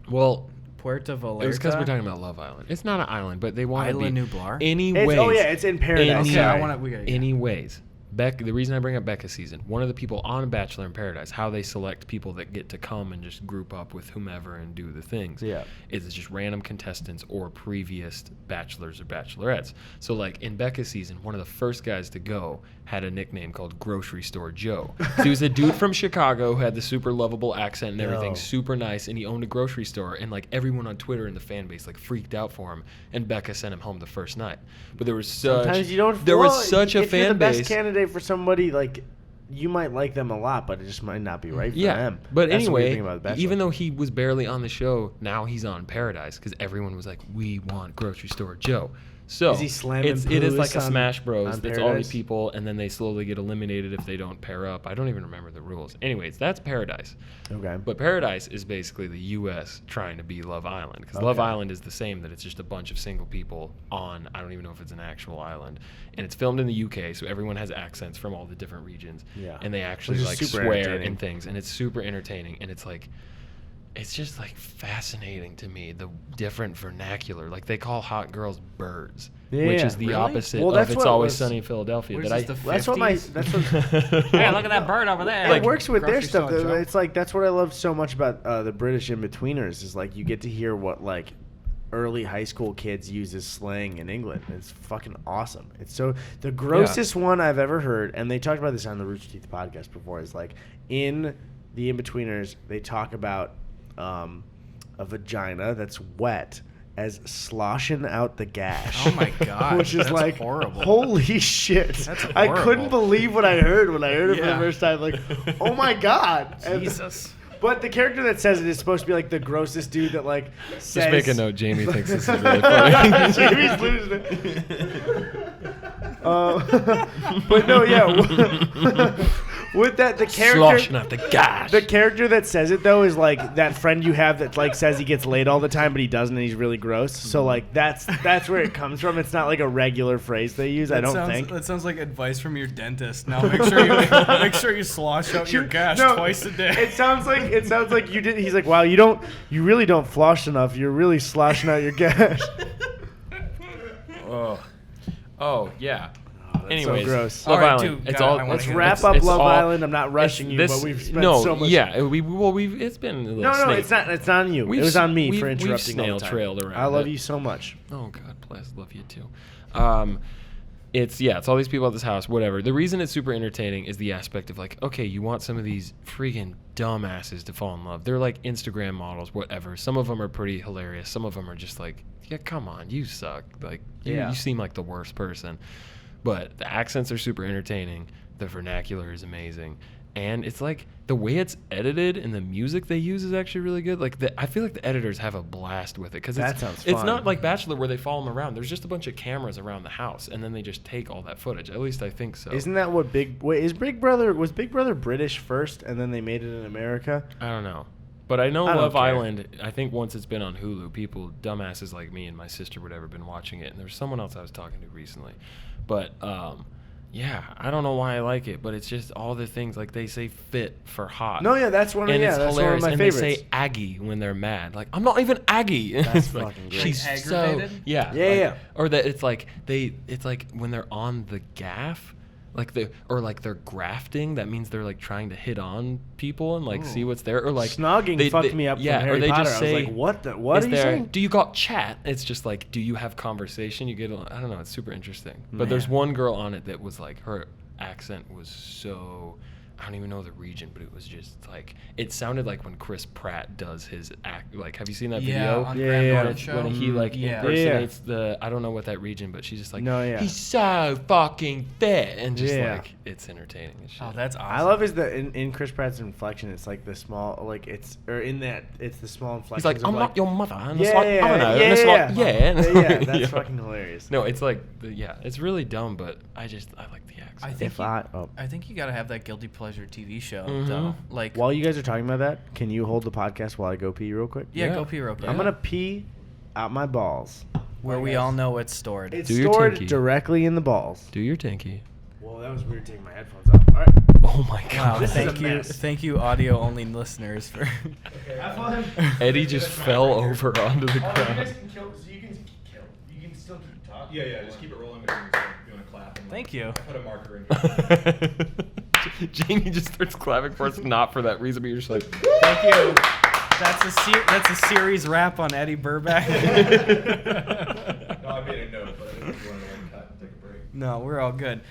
Well, Puerto Vallarta. it was because we're talking about Love Island. It's not an island, but they want to Isla be. Nublar. Anyways, It's in paradise. Okay, Sorry. I want to. We got anyways, the reason I bring up Becca's season, one of the people on Bachelor in Paradise, how they select people that get to come and just group up with whomever and do the things, Yeah. is it's just random contestants or previous bachelors or bachelorettes. So like in Becca's season, one of the first guys to go had a nickname called Grocery Store Joe. So he was a dude from Chicago who had the super lovable accent and everything, Yo. super nice, and he owned a grocery store, and like everyone on Twitter and the fan base like freaked out for him, and Becca sent him home the first night. But there was Sometimes you don't. there well, was such a if you're fan the best base. candidate for somebody, like you might like them a lot, but it just might not be right for them. But That's the weird anyway, thing about The Bachelor. even though he was barely on the show, now he's on Paradise because everyone was like, "We want Grocery Store Joe." So Is he slamming it is poos like a on- Smash Bros. on That's all these Paradise? people, and then they slowly get eliminated if they don't pair up. I don't even remember the rules. Anyways, that's Paradise. Okay. But Paradise is basically the U.S. trying to be Love Island because Love Okay. Island is the same, that it's just a bunch of single people on, I don't even know if it's an actual island, and it's filmed in the U.K. so everyone has accents from all the different regions, Yeah. and they actually Which is like super swear entertaining. and things, and it's super entertaining, and it's like, it's just like fascinating to me, the different vernacular. Like they call hot girls birds, Yeah, which yeah. is the Really? opposite Well, of that's It's what Always was- Sunny in Philadelphia. What is that this, the That's what my. 50s? That's what. Hey, look at that bird over there. It works with their Grocery stuff. Store Joe. It's like that's what I love so much about the British in-betweeners is like you get to hear what like early high school kids use as slang in England. It's fucking awesome. It's so the grossest one I've ever heard, and they talked about this on the Rooster Teeth podcast before. Is like in the in-betweeners they talk about a vagina that's wet as sloshing out the gash. Oh my god, Which is that's like horrible. holy shit. That's I horrible. couldn't believe what I heard when I heard it for the Yeah. first time. Like, oh my god. And- Jesus. but the character that says it is supposed to be like the grossest dude that like says. Just make a note, Jamie thinks this is really funny. Jamie's losing it. But no, yeah. With that, the Sloshing character, out the gash. the character that says it though is like that friend you have that like says he gets laid all the time, but he doesn't, and he's really gross. So like that's where it comes from. It's not like a regular phrase they use. I don't think. That sounds like advice from your dentist. Now make sure you slosh out your gash No, twice a day. It sounds like you did. He's like, wow, you really don't floss enough. You're really sloshing out your gash. Oh yeah. Anyways, so gross. Love All right, Island. dude, it's God, I all. wanna Let's hear wrap this. up It's Love all- Island. I'm not rushing you, this- but we've spent no, so much. yeah. We've it's been a little. No, snake. it's not. It's not on you. We've It was on me we've- for we've interrupting all the snail time. trailed around I love it. you so much. Oh God, bless, love you too. It's all these people at this house, whatever. The reason it's super entertaining is the aspect of like, okay, you want some of these freaking dumbasses to fall in love. They're like Instagram models, whatever. Some of them are pretty hilarious. Some of them are just like, yeah, come on, you suck. Like, Yeah. you seem like the worst person. But the accents are super entertaining. The vernacular is amazing. And it's like the way it's edited and the music they use is actually really good. Like I feel like the editors have a blast with it because That sounds it's fun. not like Bachelor where they follow them around. There's just a bunch of cameras around the house and then they just take all that footage. At least I think so. Isn't that what was Big Brother British first and then they made it in America? I don't know. But I know I don't Love care. Island, I think once it's been on Hulu, people, dumbasses like me and my sister would ever been watching it. And there's someone else I was talking to recently. But, yeah, I don't know why I like it, but it's just all the things, like they say fit for hot. No, yeah, that's one of And it's that's hilarious. one of my and favorites. they say Aggie when they're mad. Like, I'm not even Aggie. That's It's like, fucking great. she's Like so, aggravated? yeah. Yeah, like- yeah. Or that it's like when they're on the gaff, like they're grafting. That means they're like trying to hit on people and like see what's there. Or like Snogging fucked me up Yeah, from Harry or they Potter. just say, I was like, what is are you there, saying? do you got chat? It's just like, do you have conversation? You get, I don't know. It's super interesting. But there's Man. one girl on it that was like, her accent was so, I don't even know the region, but it was just like it sounded like when Chris Pratt does his act. Like, have you seen that video? On Yeah, Graham yeah. Norton's show. When he like Yeah. impersonates the, I don't know what that region, but she's just like, No, yeah. he's so fucking fit, and just Yeah. like it's entertaining as shit. Oh, that's awesome. I love is that in Chris Pratt's inflection, it's like the small, like it's the small inflection. He's like, I'm not your mother, and it's Yeah, like, I don't know, and it's like, yeah, that's Yeah. fucking hilarious. No, it's like, it's really dumb, but I like the accent. I think I think you gotta have that guilty pleasure TV show though. Like, While you guys are talking about that, can you hold the podcast while I go pee real quick? yeah, Yeah. go pee real quick. I'm gonna pee out my balls. where we all know it's stored. It's Do your stored tinky. directly in the balls. Do your tinky. Well, that was weird taking my headphones off. All right. Oh my Wow, god. This is a thank you, mess. thank you, audio only listeners for. Have fun. Eddie just fell over onto the ground. can kill. So you can kill. You can still keep talking. Yeah, just keep it rolling between yourself if you want to clap. And Thank you. Put a marker in. Jamie just starts clapping for us, not for that reason, but you're just like, Thank you. That's a series wrap on Eddie Burback. No, I made a note, but I didn't know if you wanted to cut and take a break. No, we're all good.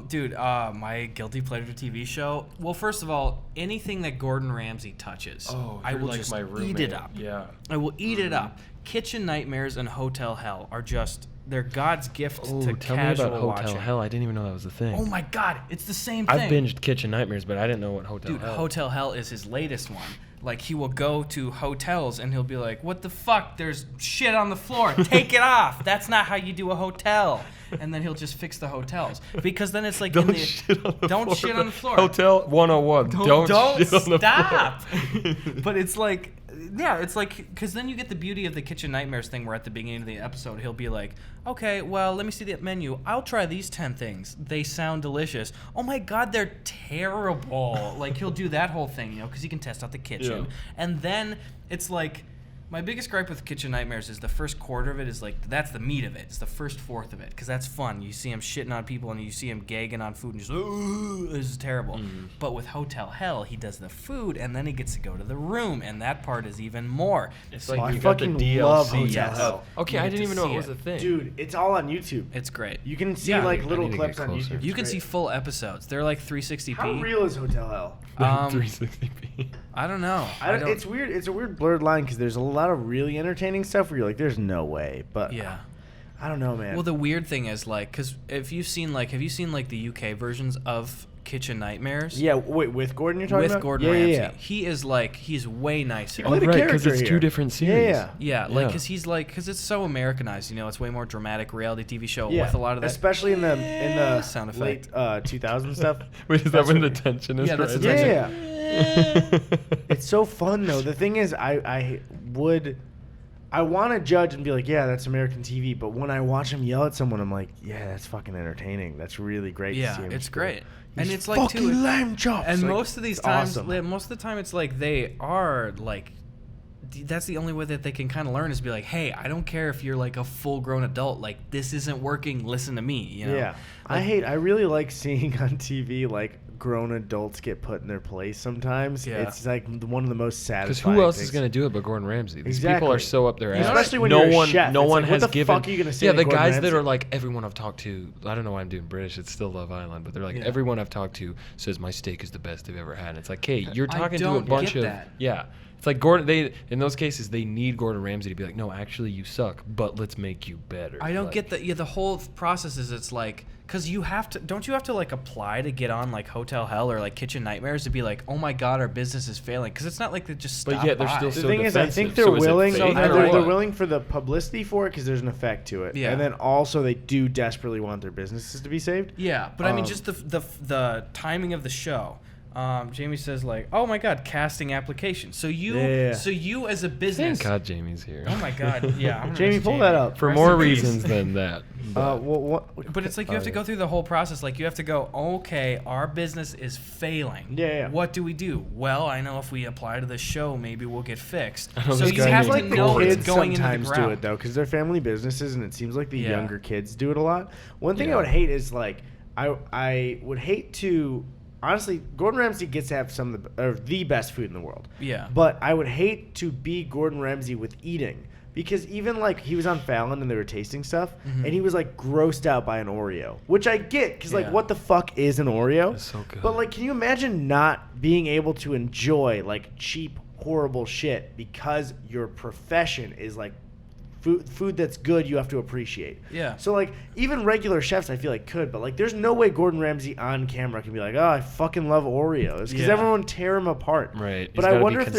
Dude, my guilty pleasure TV show. Well, first of all, anything that Gordon Ramsay touches, I will just eat it up. Yeah. I will eat it up. Kitchen Nightmares and Hotel Hell are just, they're God's gift Oh, to tell me casual about Hotel watching. Hell. I didn't even know that was a thing. Oh my God, it's the same thing. I've binged Kitchen Nightmares, but I didn't know what Hotel Dude, Hell. Hotel Hell is his latest one. Like, he will go to hotels and he'll be like, what the fuck? There's shit on the floor. Take it off. That's not how you do a hotel. And then he'll just fix the hotels. Because then it's like, Don't shit on the don't floor. shit on the floor. Hotel 101. Don't shit on the stop. floor. But it's like, yeah, it's like, because then you get the beauty of the Kitchen Nightmares thing where at the beginning of the episode, he'll be like, okay, well, let me see the menu. I'll try these 10 things. They sound delicious. Oh my God, they're terrible. Like, he'll do that whole thing, because he can test out the kitchen. Yeah. And then it's like, my biggest gripe with Kitchen Nightmares is the first quarter of it is like, that's the meat of it. It's the first fourth of it, because that's fun. You see him shitting on people and you see him gagging on food and just, ooh, this is terrible. But with Hotel Hell, he does the food and then he gets to go to the room, and that part is even more. It's So like I you got the fucking DLC. love Hotel Yes. Hell. Okay, You I get didn't to even know see it was it. a thing. Dude, it's all on YouTube. It's great. You can see Yeah. like I little need to clips get on closer. YouTube. You It's can great. see full episodes. They're like 360p. How real is Hotel Hell? 360p. I don't know. It's weird. It's a weird blurred line because there's a lot of really entertaining stuff where you're like, "There's no way," but Yeah. I don't know, man. Well, the weird thing is like, because have you seen like the UK versions of Kitchen Nightmares? yeah, wait, with Gordon you're talking With about? Gordon yeah, Ramsay. Yeah, yeah. He is like, he's way nicer. Oh, played a right, character it's here. 2 different series. Yeah. Yeah, like, because he's like, because it's so Americanized, it's way more dramatic reality TV show Yeah, with a lot of that. especially in the sound late effect. 2000 stuff. Wait, is that That's when what- the tension is Yeah, that's the rising? tension. Yeah, it's so fun though. The thing is, I want to judge and be like, yeah, that's American TV. But when I watch him yell at someone, I'm like, yeah, that's fucking entertaining. That's really great. to Yeah, see him it's just great. go, And "These it's like, fucking too, lamb chops. and Like, most of these it's times, awesome. most of the time, it's like they are like, that's the only way that they can kind of learn is be like, hey, I don't care if you're like a full grown adult, like this isn't working, listen to me, Yeah, I really like seeing on TV like grown adults get put in their place sometimes. Yeah. It's like one of the most Because satisfying who else things. is going to do it but Gordon Ramsay? These Exactly. people are so up their ass. Especially when no you're a one, chef. no It's one like, has what the given. fuck are you gonna say yeah, to the Gordon guys that Ramsay? are like everyone I've talked to. I don't know why I'm doing British. It's still Love Island, but they're like Yeah. everyone I've talked to says my steak is the best they've ever had. It's like, hey, you're I talking to a don't bunch get of that. yeah. It's like Gordon. They in those cases they need Gordon Ramsay to be like, no, actually you suck, but let's make you better. I don't Like, get that. Yeah, the whole process is it's like, because you have to, don't you have to like apply to get on like Hotel Hell or like Kitchen Nightmares to be like, oh my God, our business is failing? Because it's not like they just stop. But yet they're by. still The so thing is, I think defensive. they're So is it willing. fake or They're what? willing for the publicity for it because there's an effect to it, Yeah. and then also they do desperately want their businesses to be saved. Yeah, but I mean, Um, just the timing of the show. Jamie says like, oh my God, casting application. So you as a business. Thank God Jamie's here. Oh my God, yeah. I'm gonna Jamie, miss pull that up. For Rest more in peace. reasons than that. But it's like you have to go through the whole process. Like you have to go, okay, our business is failing. Yeah. What do we do? Well, I know if we apply to the show, maybe we'll get fixed. I know So this you guy have named to the know kids it's going into the sometimes do ground. it though because they're family businesses and it seems like the Yeah. younger kids do it a lot. One thing Yeah. I would hate is like I would hate to honestly, Gordon Ramsay gets to have some of the best food in the world. Yeah. But I would hate to be Gordon Ramsay with eating. Because even, like, he was on Fallon and they were tasting stuff, and he was, like, grossed out by an Oreo. Which I get, because, like, what the fuck is an Oreo? It's so good. But, like, can you imagine not being able to enjoy, like, cheap, horrible shit because your profession is, like, food that's good you have to appreciate. Yeah. So, like, even regular chefs I feel like could, but, like, there's no way Gordon Ramsay on camera can be like, oh, I fucking love Oreos. Because everyone tear them apart. Right. But I wonder if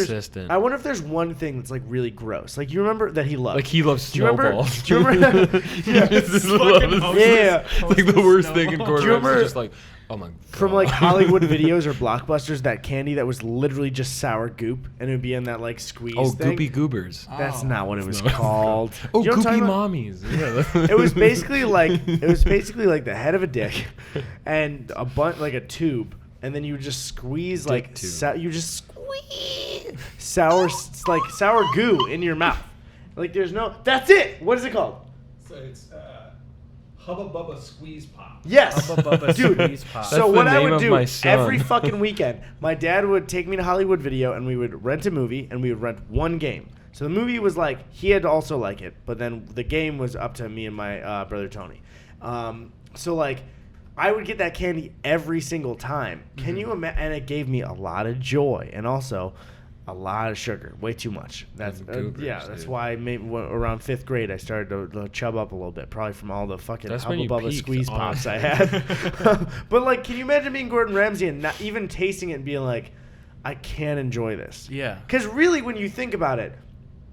there's one thing that's, like, really gross. Like, you remember that he loved. Like, he loves Do you remember? snowballs. Do you remember? Yeah. It's like the worst thing in Gordon Do you remember- Ramsay. Just like, oh my God. From, like, Hollywood videos or Blockbusters, that candy that was literally just sour goop, and it would be in that, like, squeeze thing. Goopy Goobers. That's not what it was called. Oh, You know what I'm Goopy talking about? Mommies. Yeah. It was basically like the head of a dick and a like a tube, and then you would just squeeze sour goo in your mouth. Like that's it. What is it called? So it's Hubba Bubba Squeeze Pop. Yes, Hubba Bubba dude. Squeeze Pop. So That's what the I name would of do my son. every fucking weekend, my dad would take me to Hollywood Video, and we would rent a movie, and we would rent one game. So the movie was like, he had to also like it, but then the game was up to me and my brother Tony. So like, I would get that candy every single time. Can you imagine? And it gave me a lot of joy, and also a lot of sugar, way too much. That's that's dude. why maybe around 5th grade I started to chub up a little bit, probably from all the fucking That's Hubba when you Bubba peaked, squeeze pops I honestly. had. But like, can you imagine being Gordon Ramsay and not even tasting it and being like, I can't enjoy this? Yeah. Because really, when you think about it,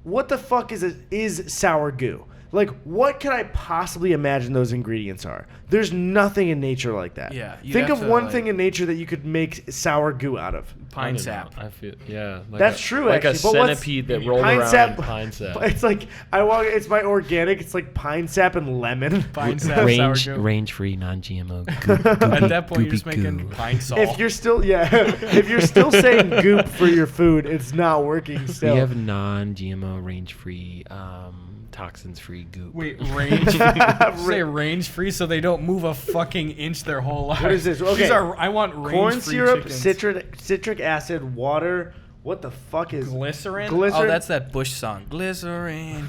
what the fuck is sour goo? Like, what could I possibly imagine those ingredients are? There's nothing in nature like that. Yeah, you'd Think have of to, one like- thing in nature that you could make sour goo out of. Pine I sap. I feel like That's true, Like actually, a but what's- centipede that rolled Pine around sap- in pine sap. It's like it's my organic. It's like pine sap and lemon. Pine sap, sour goo. Range-free, non-GMO. At that point, you're just making pine salt. If you're still saying goop for your food, it's not working still. We have non-GMO, range-free, toxins-free goop. Wait, range? Say range free so they don't move a fucking inch their whole life. What is this? Okay. I want range Corn free syrup, chickens. citric acid, water. What the fuck is Glycerin? Glycerin. Oh, that's that Bush song. Glycerin.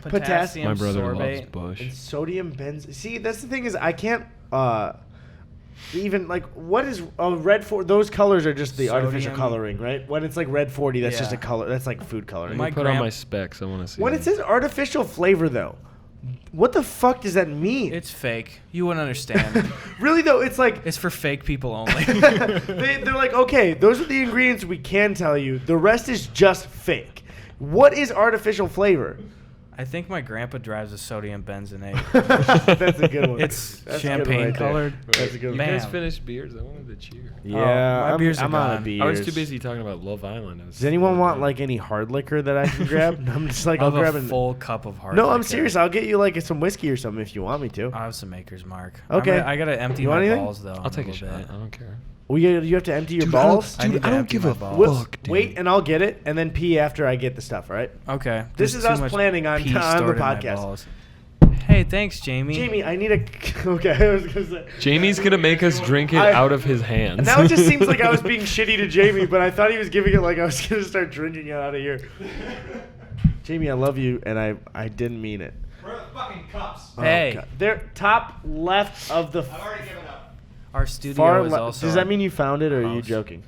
Potassium. My brother sorbate. loves Bush. And sodium benzene. See, that's the thing is I can't even like what is red for those colors are just the artificial Sodium. coloring, right? When it's like red 40, that's just a Yeah. color. That's like food coloring. My Put on grand- my specs. I want to see. When it says artificial flavor though, what the fuck does that mean? It's fake. You wouldn't understand. Really though, it's like It's for fake people only. they're like, okay, those are the ingredients we can tell you. The rest is just fake. What is artificial flavor? I think my grandpa drives a sodium benzenate. That's a good one. It's That's a good one champagne right there. colored. That's a good You one. guys Bam. finished beers? I wanted to cheer. Yeah, my beers are I'm out gone. of beers. I was too busy talking about Love Island. Does anyone want like any hard liquor that I can grab? I'm just like, I'll I'll grab have a it. full cup of hard No, I'm liquor. serious. I'll get you like some whiskey or something if you want me to. I have some Maker's Mark. Okay. I gotta empty You want my anything? balls though. I'll take a little shot. bit. I don't care. You have to empty your balls. I need to empty my balls. Wait, and I'll get it, and then pee after I get the stuff. All right. Okay. This There's is too us much planning on pee the stored in my podcast. balls. Hey, thanks, Jamie. Jamie, I need a. Okay, I was gonna say. Jamie's gonna make us drink it out of his hands. Now it just seems like I was being shitty to Jamie, but I thought he was giving it like I was gonna start drinking it out of here. Jamie, I love you, and I didn't mean it. Where are the fucking cups? Hey. God. They're top left of the. I've already given up. Our studio Far is left. also. Does that mean you found it, or are you house. joking?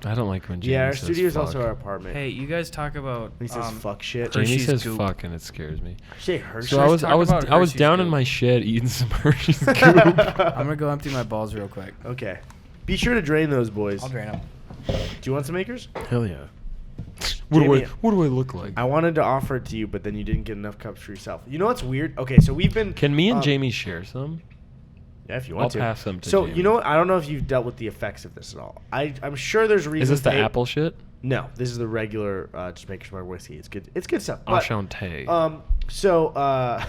I don't like when Jamie Yeah, our says studio is fuck. also our apartment. Hey, you guys talk about. He says fuck shit. Hershey's Jamie says goop. fuck and it scares me. Say Hershey's. So I was talk I was about I was Hershey's down in goop. my shed eating some Hershey's goop. I'm gonna go empty my balls real quick. Okay. Be sure to drain those boys. I'll drain them. Do you want some Makers? Hell yeah. Jamie, What do I look like? I wanted to offer it to you, but then you didn't get enough cups for yourself. You know what's weird? Okay, so we've been. Can me and Jamie share some? Yeah, if you I'll want to. pass them to So Jamie. you know what? I don't know if you've dealt with the effects of this at all. I'm sure there's reasons. Is this the they- apple shit? No, this is the regular just Maker's Mark whiskey. It's good. It's good stuff. But, Enchanté. So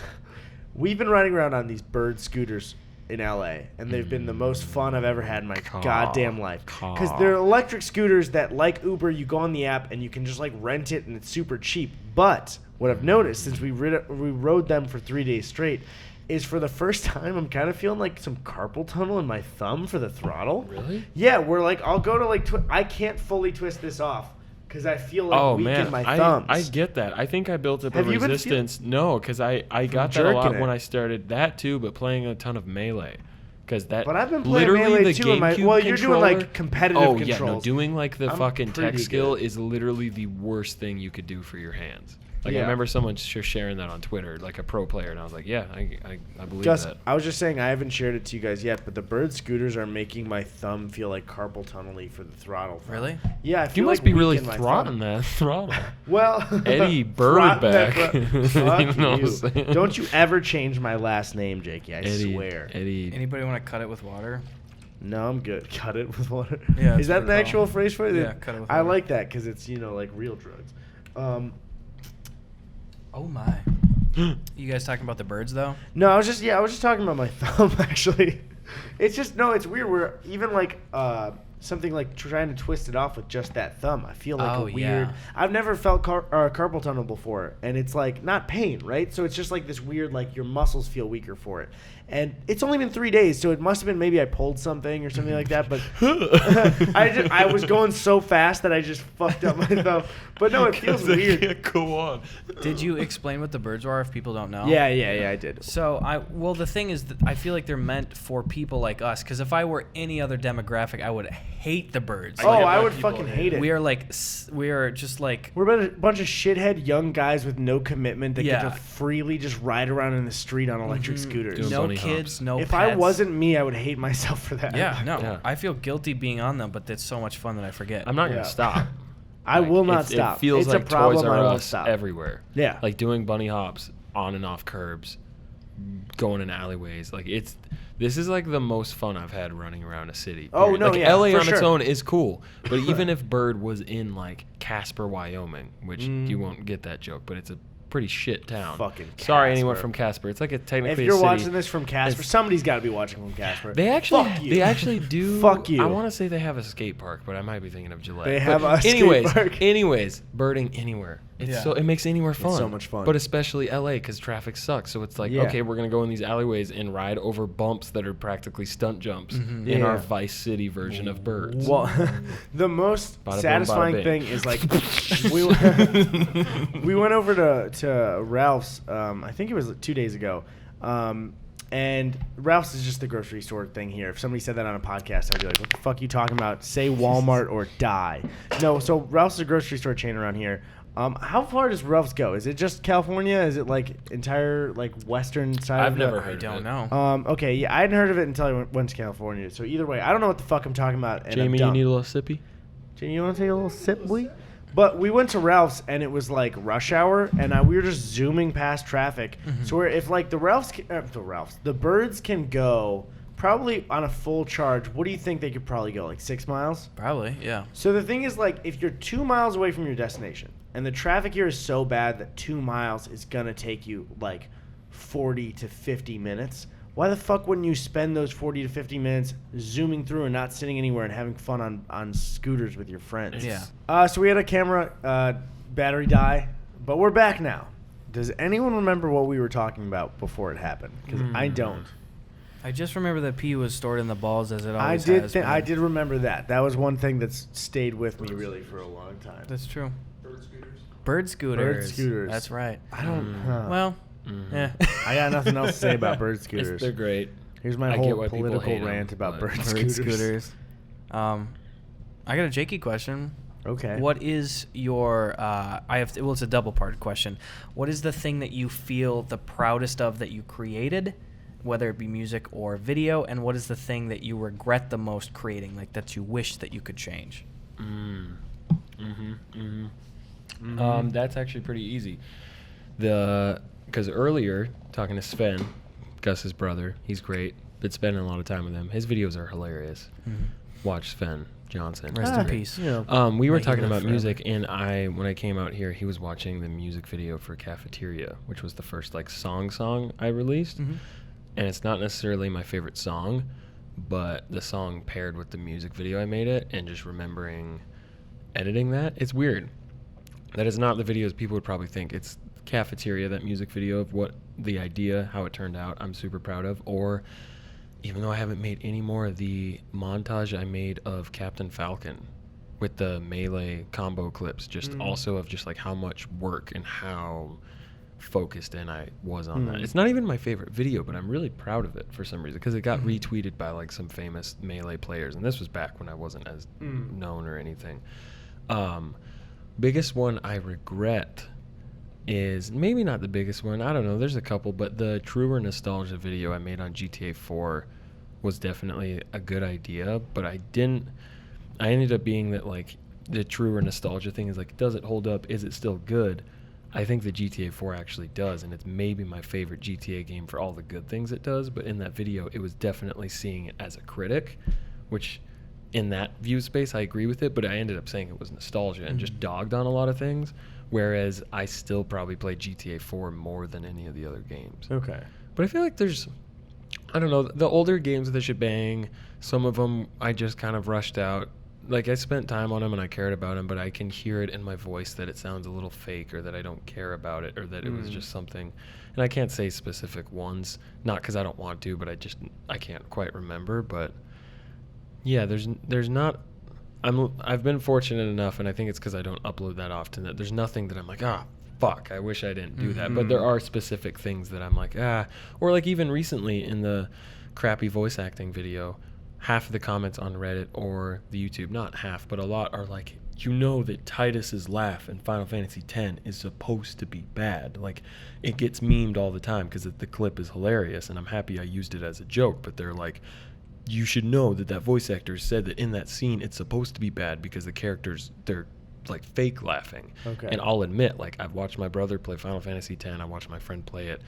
we've been riding around on these bird scooters in LA, and they've been the most fun I've ever had in my goddamn life. Because they're electric scooters that, like Uber, you go on the app and you can just like rent it, and it's super cheap. But what I've noticed since we rode them for 3 days straight is for the first time I'm kind of feeling like some carpal tunnel in my thumb for the throttle. Really? Yeah, where like I'll go to like I can't fully twist this off because I feel like weak in my thumbs. I get that. I think I built up Have a you been resistance. No, because I got that a lot jerking when it. I started that too, but playing a ton of Melee. Because that But I've been playing literally Melee the too. GameCube Well, you're doing like controller- competitive Oh controls. yeah, no, doing like the I'm fucking tech pretty skill good. is literally the worst thing you could do for your hands. Like Yeah. I remember someone sharing that on Twitter, like a pro player, and I was like, yeah, I believe Gus, that. I was just saying I haven't shared it to you guys yet, but the bird scooters are making my thumb feel like carpal tunnel-y for the throttle. Really? Yeah, I feel You must like be weak really in my throtting thumb. that throttle. Well, Eddie Throt that Burback. Fuck You know what I'm you. saying? Don't you ever change my last name, Jakey. I Eddie, swear. Eddie. Anybody want to cut it with water? No, I'm good. Cut it with water. Yeah, Is that's that what an they call actual it. phrase for it? Yeah, cut it with I water. like that because it's, like real drugs. Oh my. You guys talking about the birds though? No, I was just talking about my thumb actually. It's just it's weird. We're even like something like trying to twist it off with just that thumb. I feel like Oh, a weird. yeah. I've never felt carpal tunnel before, and it's like not pain, right? So it's just like this weird, like your muscles feel weaker for it. And it's only been 3 days, so it must have been maybe I pulled something or something like that. But I was going so fast that I just fucked up my thumb. But no, it feels weird. Go on. Did you explain what the birds are if people don't know? Yeah, I did. So the thing is that I feel like they're meant for people like us, because if I were any other demographic, I would hate the birds. Oh, get I why would people fucking hate hate it. We are just like We're a bunch of shithead young guys with no commitment that get Yeah. to freely just ride around in the street on electric scooters. Doing no bunny kids, hops. no If pets. I wasn't me, I would hate myself for that. Yeah, no. Yeah. I feel guilty being on them, but it's so much fun that I forget. I'm not Yeah. gonna stop. I Like, will not it's- stop. It feels it's like a problem. Toys R I won't Us stop. everywhere. Yeah. Like doing bunny hops on and off curbs, going in alleyways. Like this is like the most fun I've had running around a city. Oh, period. no, like yeah, LA for on its sure. own is cool, but even if Bird was in like Casper, Wyoming, which you won't get that joke, but it's a pretty shit town. Fucking Sorry, anyone Casper. from Casper. It's like a technically If a you're city. watching this from Casper, It's- somebody's got to be watching from Casper. They actually, Fuck you. they actually do. Fuck you. I want to say they have a skate park, but I might be thinking of Gillette. They But have a skate anyways, park. Anyways, birding anywhere. It's Yeah. so it makes anywhere fun. so much fun. But especially LA because traffic sucks. So it's like, Yeah. okay, we're gonna go in these alleyways and ride over bumps that are practically stunt jumps in Yeah. our Vice City version of Birds. Well, the most Bada boom, satisfying bada thing bing. is like we went over to Ralph's. I think it was 2 days ago. And Ralph's is just the grocery store thing here. If somebody said that on a podcast, I'd be like, what the fuck are you talking about? Say Walmart or die. No, so Ralph's is a grocery store chain around here. How far does Ralph's go? Is it just California? Is it like entire like western side I've of never the, heard I of don't it. know. Okay, yeah, I hadn't heard of it until I went to California. So either way, I don't know what the fuck I'm talking about. And I'm Jamie, you dumb. need a little sippy? Jamie, you want to take a little sip, boy? But we went to Ralph's and it was like rush hour, and we were just zooming past traffic. So where if like the birds can go probably on a full charge, what do you think they could probably go? Like 6 miles? Probably, yeah. So the thing is, like, if you're 2 miles away from your destination, and the traffic here is so bad that 2 miles is gonna take you like 40 to 50 minutes. Why the fuck wouldn't you spend those 40 to 50 minutes zooming through and not sitting anywhere and having fun on scooters with your friends? Yeah. So we had a camera battery die, but we're back now. Does anyone remember what we were talking about before it happened? Because I don't. I just remember that pee was stored in the balls as it I always did. has been. I did remember that. That was one thing that's stayed with me really for a long time. That's true. Bird scooters. Bird scooters. Bird scooters. That's right. I don't. Well, yeah. I got nothing else to say about bird scooters. They're great. Here's my I get whole why people political hate 'em, rant about but- bird Bird scooters. scooters. I got a Jakey question. Okay. What is your it's a double part question. What is the thing that you feel the proudest of that you created, whether it be music or video, and what is the thing that you regret the most creating, like that you wish that you could change? That's actually pretty easy. Because earlier, talking to Sven, Gus's brother, he's great. Been spending a lot of time with him. His videos are hilarious. Watch Sven Johnson. Rest in peace. Yeah. We were May he talking live about forever. music, and when I came out here, he was watching the music video for Cafeteria, which was the first like song I released. And it's not necessarily my favorite song, but the song paired with the music video I made it, and just remembering editing that, it's weird. That is not the videos people would probably think. It's Cafeteria, that music video of what the idea, how it turned out, I'm super proud of. Or even though I haven't made any more, the montage I made of Captain Falcon with the melee combo clips, just also of just like how much work and how focused in I was on that. It's not even my favorite video, but I'm really proud of it for some reason because it got retweeted by like some famous melee players, and this was back when I wasn't as known or anything. Biggest one I regret is maybe not the biggest one. I don't know. There's a couple, but the truer nostalgia video I made on GTA 4 was definitely a good idea, but I ended up being that like the truer nostalgia thing is like, does it hold up? Is it still good? I think the GTA 4 actually does, and it's maybe my favorite GTA game for all the good things it does, but in that video, it was definitely seeing it as a critic, which in that view space, I agree with it, but I ended up saying it was nostalgia and just dogged on a lot of things, whereas I still probably play GTA 4 more than any of the other games. Okay. But I feel like there's, I don't know, the older games of the shebang, some of them I just kind of rushed out. Like, I spent time on them and I cared about them, but I can hear it in my voice that it sounds a little fake or that I don't care about it or that it was just something. And I can't say specific ones, not because I don't want to, but I can't quite remember. But yeah, there's not, I've been fortunate enough, and I think it's because I don't upload that often, that there's nothing that I'm like, fuck, I wish I didn't do that. But there are specific things that I'm like, or like even recently in the crappy voice acting video, half of the comments on Reddit or the YouTube, not half, but a lot, are like, you know that Titus's laugh in Final Fantasy X is supposed to be bad. Like, it gets memed all the time because the clip is hilarious, and I'm happy I used it as a joke, but they're like, you should know that voice actor said that in that scene it's supposed to be bad because the characters, they're like fake laughing. Okay. And I'll admit, like, I've watched my brother play Final Fantasy X, I watched my friend play it,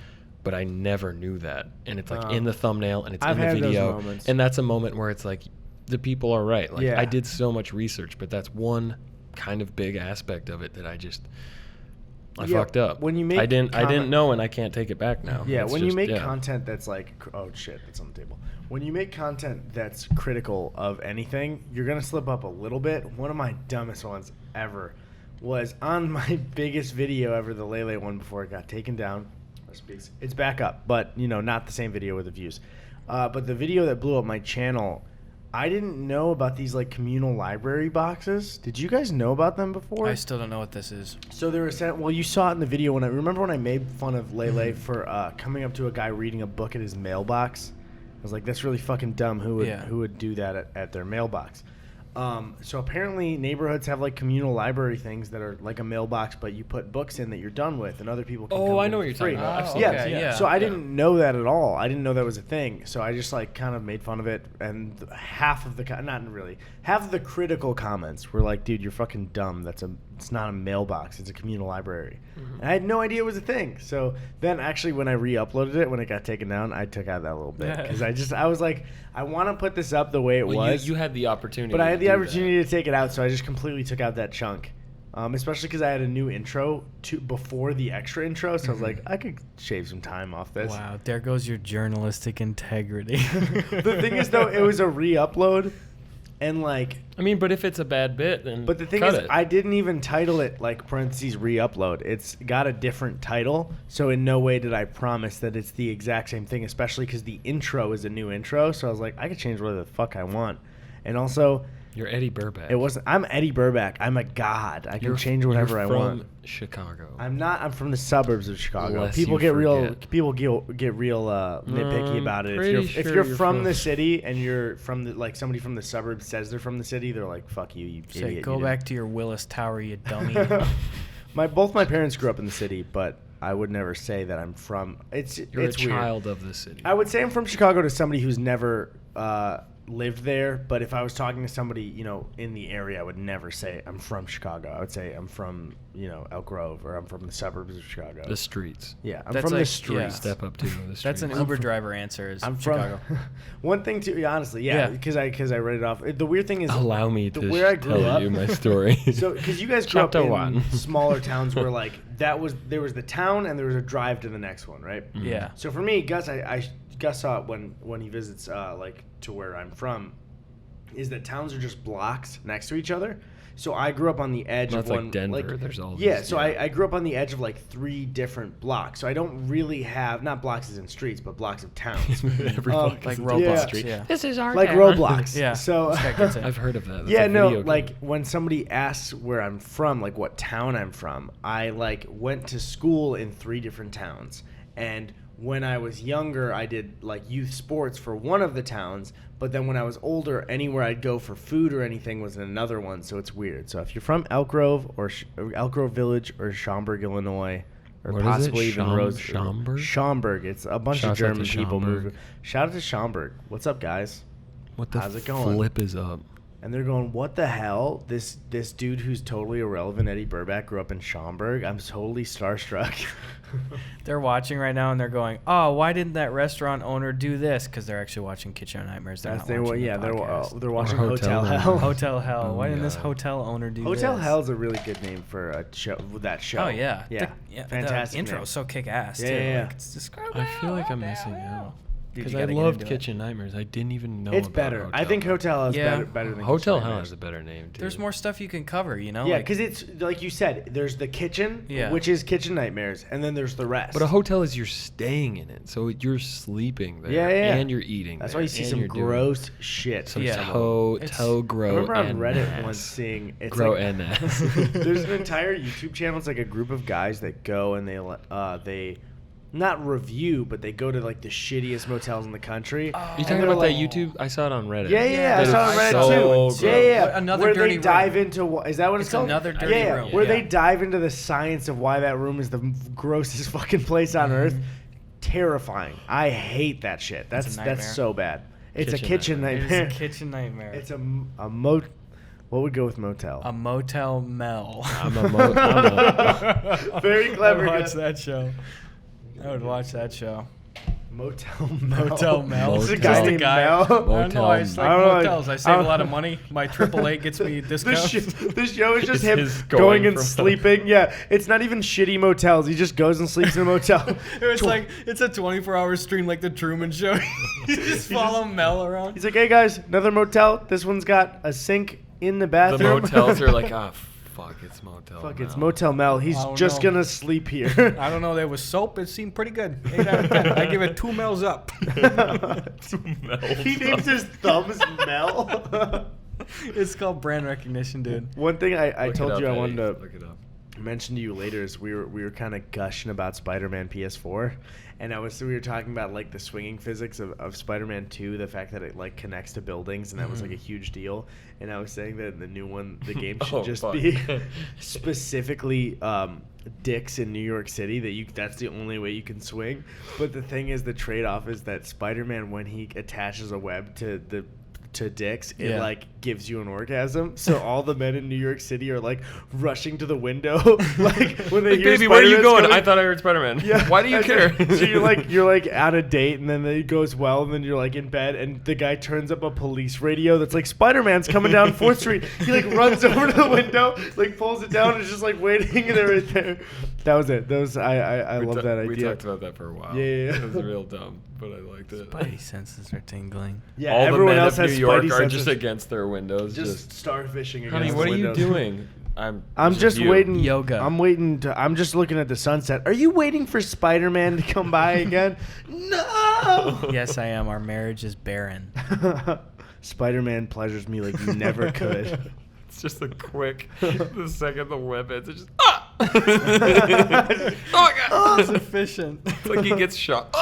but I never knew that. And it's like in the thumbnail and it's in the video. And that's a moment where it's like, the people are right. Like, I did so much research, but that's one kind of big aspect of it that I fucked up. When you make I didn't know, and I can't take it back now. Yeah, when you make content that's like, oh shit, that's on the table. When you make content that's critical of anything, you're gonna slip up a little bit. One of my dumbest ones ever was on my biggest video ever, the Lele one, before it got taken down. It's back up, but not the same video with the views. But the video that blew up my channel, I didn't know about these like communal library boxes. Did you guys know about them before? I still don't know what this is. So they were sent. Well, you saw it in the video when I made fun of Lele for coming up to a guy reading a book at his mailbox. I was like, that's really fucking dumb. Who would do that at their mailbox? So apparently neighborhoods have like communal library things that are like a mailbox, but you put books in that you're done with, and other people can come I know what in you're free. talking about. I've seen Yeah. that. Yeah. So I didn't know that at all. I didn't know that was a thing. So I just like kind of made fun of it, and half of the critical comments were like, dude, you're fucking dumb. It's not a mailbox. It's a communal library. And I had no idea it was a thing. So then actually when I re-uploaded it, when it got taken down, I took out that little bit because I was like, I want to put this up the way it was. You had the opportunity. But I had the opportunity to take it out, so I just completely took out that chunk. Especially because I had a new intro before the extra intro, so I was like, I could shave some time off this. Wow, there goes your journalistic integrity. The thing is, though, it was a re-upload, and like... I mean, but if it's a bad bit, then But the thing is, I didn't even title it, like, parentheses, re-upload. It's got a different title, so in no way did I promise that it's the exact same thing, especially because the intro is a new intro, so I was like, I could change whatever the fuck I want. And also... You're Eddie Burback. I'm Eddie Burback. I'm a god. I can change whatever I want. You're from Chicago. I'm not. I'm from the suburbs of Chicago. Lest People you get real. forget. People get real nitpicky about it. If you're from the city and you're from the somebody from the suburbs says they're from the city, they're like, "Fuck you, you Say, idiot." go back to your Willis Tower, you dummy. Both my parents grew up in the city, but I would never say that I'm from. It's You're it's a weird. child of the city. I would say I'm from Chicago to somebody who's never lived there, but if I was talking to somebody, in the area, I would never say I'm from Chicago. I would say I'm from, Elk Grove, or I'm from the suburbs of Chicago. The streets. Yeah, I'm That's from the like- streets. yeah. Step up to the streets. That's an Uber driver answer is I'm Chicago. from one thing too. Honestly, yeah, because I read it off. The weird thing is, Allow me the, to where I grew tell up, you my story. So, because you guys grew up Chapter in one. smaller towns where like there was the town and there was a drive to the next one, right? Yeah. So for me, Gus, Gus saw it when he visits like to where I'm from, is that towns are just blocks next to each other. So I grew up on the edge That's of one. like Denver. There's all Yeah, these, so I grew up on the edge of like 3 different blocks. So I don't really have, not blocks as in streets, but blocks of towns. Every block Like is a Roblox. different street. Yeah. This is our Like town. Roblox. Yeah. So This guy gets it. I've heard of that. That's yeah, a no, video game. like when somebody asks where I'm from, like what town I'm from, I like went to school in 3 different towns. And when I was younger, I did like youth sports for one of the towns, but then when I was older, anywhere I'd go for food or anything was in another one, so it's weird. So if you're from Elk Grove or Elk Grove Village or Schaumburg, Illinois, or What is it? possibly even Rose Schaumburg? Schaumburg. It's a bunch Shouts of out to German people Schaumburg. moving. Shout out to Schaumburg. What's up, guys? What the How's it going? flip is up? And they're going, what the hell? This dude who's totally irrelevant, Eddie Burback, grew up in Schaumburg. I'm totally starstruck. They're watching right now and they're going, "Oh, why didn't that restaurant owner do this?" Because they're actually watching Kitchen of Nightmares. They're not watching the podcast. they're watching Hotel Hotel Room. Hell. Hotel Hell. Oh Why didn't this God. hotel owner do Hotel this? Hell's a really good name for a show. That show. Oh yeah. yeah, fantastic. The intro name. is so kick ass Yeah, too. yeah, yeah. Like, it's describing. I feel like I'm missing out. Dude, Because you I gotta get loved into it. Kitchen Nightmares. I didn't even know It's about better. Hotel I think Hell. Hotel Hell is Yeah. better than Hotel Kitchen Hell Nightmares. has a better name, too. There's more stuff you can cover, you know? Yeah, Like, because it's like you said. There's the kitchen, Yeah. which is Kitchen Nightmares, and then there's the rest. But a hotel is you're staying in it. So you're sleeping there. Yeah, yeah. And you're eating That's there, why you see and some you're doing gross shit. Some Yeah. toe It's- grow I remember on and Reddit ass. once seeing it's Grow like, and ass. there's an entire YouTube channel. It's like a group of guys that go and they not review, but they go to like the shittiest motels in the country. You And talking they're about like- that YouTube? I saw it on Reddit. Yeah, yeah, I That saw it is on Reddit so too. gross. Yeah, yeah. What, Another where Dirty they dive Room. into is that what it's It's called? Another Dirty yeah, Room. where Yeah. they dive into the science of why that room is the grossest fucking place on earth. Terrifying. I hate that shit. It's a That's nightmare. so bad. It's a Kitchen kitchen It nightmare. is a kitchen nightmare. It's a mo. What would go with motel? a Motel Mel. I'm a Very clever. I would watch Gus. that show. I would watch that show. Motel Mel. Motel Mel. This is a Motel. guy Just a named guy. Mel. I don't know. I Motel just I like don't know, motels. I I save a don't- lot of money. My AAA gets me discounts. This show is just It's him his going going and from- sleeping. Yeah, it's not even shitty motels. He just goes and sleeps in a motel. It's like it's a 24-hour stream like the Truman Show. You just follow Mel around. He's like, hey guys, another motel. This one's got a sink in the The bathroom. motels are like, fuck, it's Motel Fuck, Mel. it's Motel Mel. He's I don't just know. gonna sleep here. I don't know. There was soap. It seemed pretty good. 8 out of 10. I give it 2 Mels up. He names his thumbs Mel. It's called brand recognition, dude. One thing I Look it told up, you I Eddie. wanted to Look it up. mention to you later is we were kind of gushing about Spider-Man PS4, and we were talking about like the swinging physics of Spider-Man 2, the fact that it like connects to buildings, and that was like a huge deal. And I was saying that the new one, the game should Oh, just fuck. be specifically dicks in New York City. That's the only way you can swing. But the thing is, the trade-off is that Spider-Man, when he attaches a web to dicks, it Yeah. like gives you an orgasm. So all the men in New York City are like rushing to the window, like when they Like, hear baby, where are you Spider-Man's going? coming. I thought I heard Spider-Man. Yeah. Why do you And care? then- so you're like at a date, and then it goes well, and then you're like in bed, and the guy turns up a police radio that's like, Spider-Man's coming down 4th Street. He like runs over to the window, like pulls it down, and is just like waiting there right there. That was it. I We love ta- that idea. We talked about that for a while. Yeah, yeah, yeah. It was real dumb, but I liked it. Spidey senses are tingling. Yeah, All everyone the men else of has New York Spidey are senses. just against their windows. Just starfishing against honey, the what are you windows. doing? I'm it's just you. waiting. Yoga. I'm just looking at the sunset. Are you waiting for Spider-Man to come by again? No. Yes, I am. Our marriage is barren. Spider-Man pleasures me like you never could. It's just a quick. The second the web hits, it's just oh my god! It's efficient. It's like he gets shot.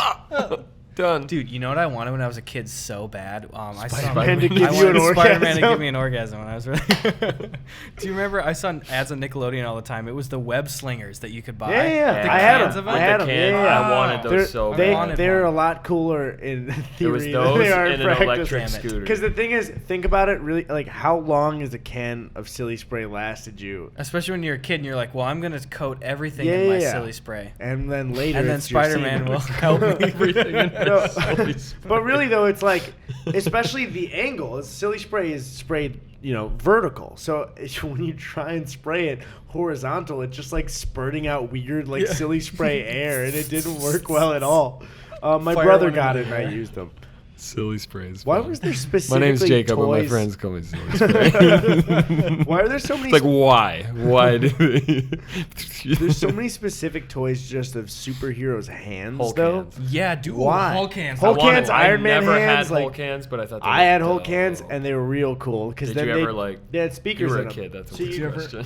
Done. Dude, you know what I wanted when I was a kid so bad? I saw Spider-Man to give I you an wanted Spider-Man to orgasm. give me an orgasm when I was really. Do you remember? I saw ads on Nickelodeon all the time. It was the web slingers that you could buy. Yeah, yeah. The I had cans them. of I had them. The Yeah, can. yeah. I wanted those They're, so they, bad. wanted they're one. a lot cooler in There theory was than those they are and in an practice. electric Damn it. scooter. Because the thing is, think about it really, like how long is a can of silly spray lasted you? Especially when you're a kid and you're like, well, I'm going to coat everything Yeah, in my yeah. silly spray. And then later, And then it's your Spider-Man semen. will help me. Everything in No. silly But really, though, it's like, especially the angle. Silly spray is sprayed, vertical. So when you try and spray it horizontal, it's just like spurting out weird, like silly spray air, and it didn't work well at all. My Fire brother one got in it, the and I air. used them. Silly sprays. Why fun. was there specifically My name's Jacob, toys? and my friends call me Silly Spray. Why are there so many? It's like, why? Why do they? There's so many specific toys just of superheroes' hands, Hulk though. hands. Yeah, dude. Why? Hulk hands. Hulk hands, Iron Man never hands. had like, Hulk hands, but I thought I had were Hulk hands, dope. and they were real cool because Did then you they ever, like, they had speakers you were in a them. kid, that's a so weird question.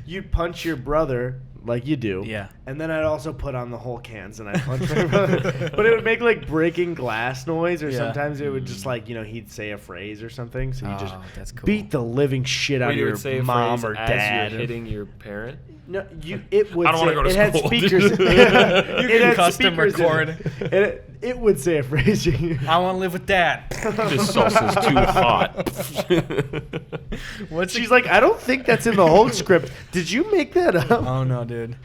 you'd punch your brother like you do. Yeah. And then I'd also put on the Hulk hands and I'd punch my brother. But it would make like breaking glass noise, or Yeah. sometimes it would just like, he'd say a phrase or something. So you just that's cool. beat the living shit out Wait, of you your would say a mom phrase or as dad. you're hitting your parent? No, it would I don't say, wanna go to it had school. speakers. You It can had custom speakers in record. it. It would say a phrase. I want to live with that. This sauce is too hot. What's She's like, I don't think that's in the Hulk script. Did you make that up? Oh no, dude.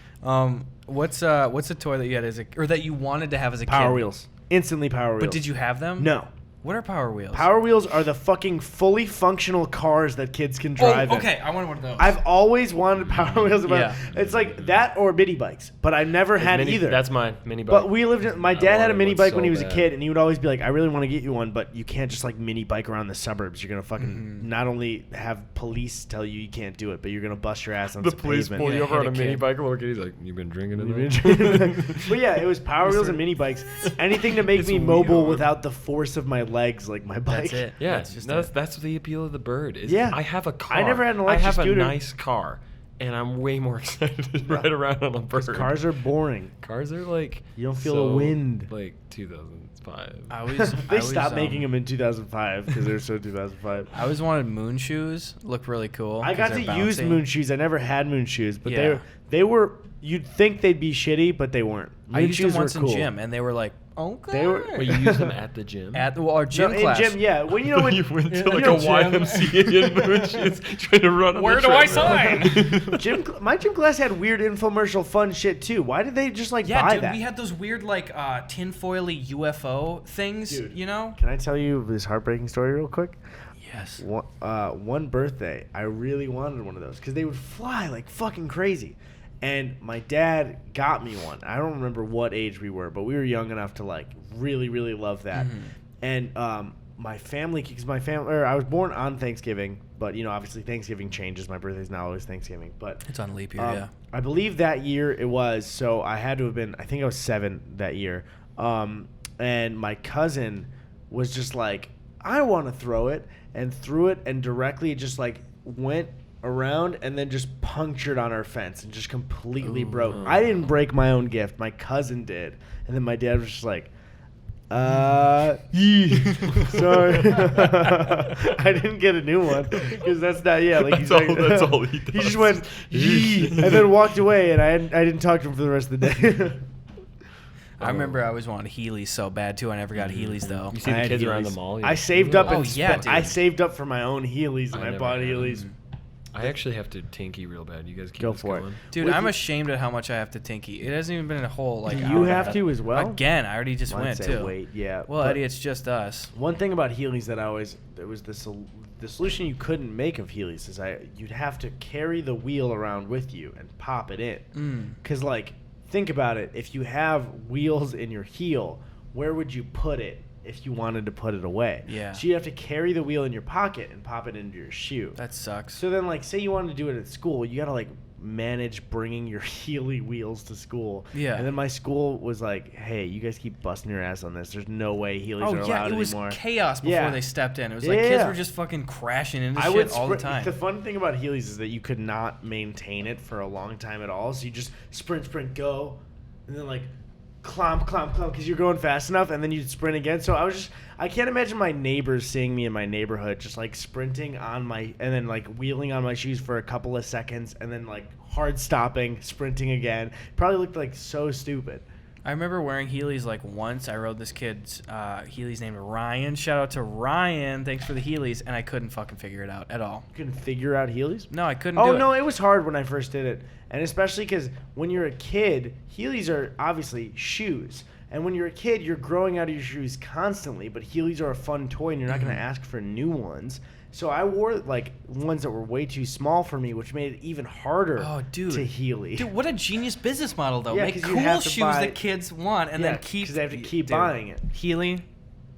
What's a toy that you had or that you wanted to have as a kid? Power Wheels. Instantly Power Wheels. But did you have them? No. What are Power Wheels? Power Wheels are the fucking fully functional cars that kids can drive Oh, in. okay. I wanted one of those. I've always wanted Power Wheels. Yeah. It's like that or mini bikes, but I never had either. That's mine. Mini bike. But we lived in. My dad had a wanted mini one bike so when he was a bad. kid, and he would always be like, "I really want to get you one, but you can't just like mini bike around the suburbs. You're gonna fucking not only have police tell you can't do it, but you're gonna bust your ass on the some police pavement." pull you Yeah, over hit on a a mini kid. bike. A little kid, he's like, "You've been drinking tonight?" But yeah, it was Power Wheels and mini bikes. Anything to make It's me mobile weird. without the force of my legs, like my bike. That's it. Yeah, That's just that's the appeal of the bird. Is Yeah. I have a car. I never had an I electric have scooter. a nice car, and I'm way more excited to ride around on a bird. Cars are boring. Cars are like You don't feel the wind. Like 2005. I always They stopped making them in 2005 because they're so 2005. I always wanted moon shoes. Look really cool. I 'cause got to they're use bouncy. moon shoes. I never had moon shoes, but Yeah. they were. You'd think they'd be shitty, but they weren't. I Moon used them shoes were once cool. in gym, and they were like, okay. They were- Wait, you use them at the gym? Our gym No, class. in gym, yeah. When when you went to you like know, a YMCA in moon shoes trying to run on Where the do I treadmill. my gym class had weird infomercial fun shit too. Why did they just like Yeah, buy dude, that? we had those weird like tinfoily UFO things. Dude. You know? Can I tell you this heartbreaking story real quick? Yes. One birthday, I really wanted one of those because they would fly like fucking crazy. And my dad got me one. I don't remember what age we were, but we were young enough to like really, really love that. And my family, I was born on Thanksgiving, but obviously Thanksgiving changes. My birthday's not always Thanksgiving, but It's on leap year, yeah. I believe that year it was. So I had to have been. I think I was 7 that year. And my cousin was just like, I want to throw it, and threw it, and directly just like went around and then just punctured on our fence and just completely broke. I didn't break my own gift. My cousin did. And then my dad was just like, sorry. I didn't get a new one because that's not, like That's all he does. He just went, yee, and then walked away, and I didn't talk to him for the rest of the day. I remember I always wanted Heelys so bad too. I never got Heelys though. You see I the had kids around Heelys. the mall? I saved up. Oh, and yeah, spent- I dude. saved up for my own Heelys, and I I never bought had Heelys. I actually have to tinky real bad. You guys keep Go this for it. going? Dude, With I'm you- ashamed at how much I have to tinky. It hasn't even been a whole like. Do hour you and a have half. to as well? Again, I already just I'd went say too. wait, yeah. Well, but Eddie, it's just us. one thing about Heelys that there was the solution you couldn't make of Heelys is you'd have to carry the wheel around with you and pop it in. Because like, think about it. If you have wheels in your heel, where would you put it if you wanted to put it away? Yeah. So you have to carry the wheel in your pocket and pop it into your shoe. That sucks. So then, like, say you wanted to do it at school, you gotta like manage bringing your Heely wheels to school. Yeah. And then my school was like, "Hey, you guys keep busting your ass on this. There's no way Heelys are Oh yeah, allowed it was anymore." chaos before Yeah. they stepped in. It was like kids Yeah. were just fucking crashing into I shit would all the sprint. time. The fun thing about Heelys is that you could not maintain it for a long time at all. So you just sprint, go, and then like clomp, because you're going fast enough, and then you'd sprint again. So I can't imagine my neighbors seeing me in my neighborhood just like sprinting and then like wheeling on my shoes for a couple of seconds, and then like hard stopping, sprinting again. Probably looked like so stupid. I remember wearing Heelys like once. I rode this kid's Heelys named Ryan. Shout out to Ryan. Thanks for the Heelys. And I couldn't fucking figure it out at all. You couldn't figure out Heelys? No, I couldn't do it. Oh, no, it was hard when I first did it. And especially because when you're a kid, Heelys are obviously shoes. And when you're a kid, you're growing out of your shoes constantly. But Heelys are a fun toy, and you're not going to ask for new ones. So I wore like ones that were way too small for me, which made it even harder to Heely. Dude, what a genius business model, though. Yeah, Make 'cause you cool have to shoes buy- that kids want and then keep... because they have to keep Dude, buying it. Heely,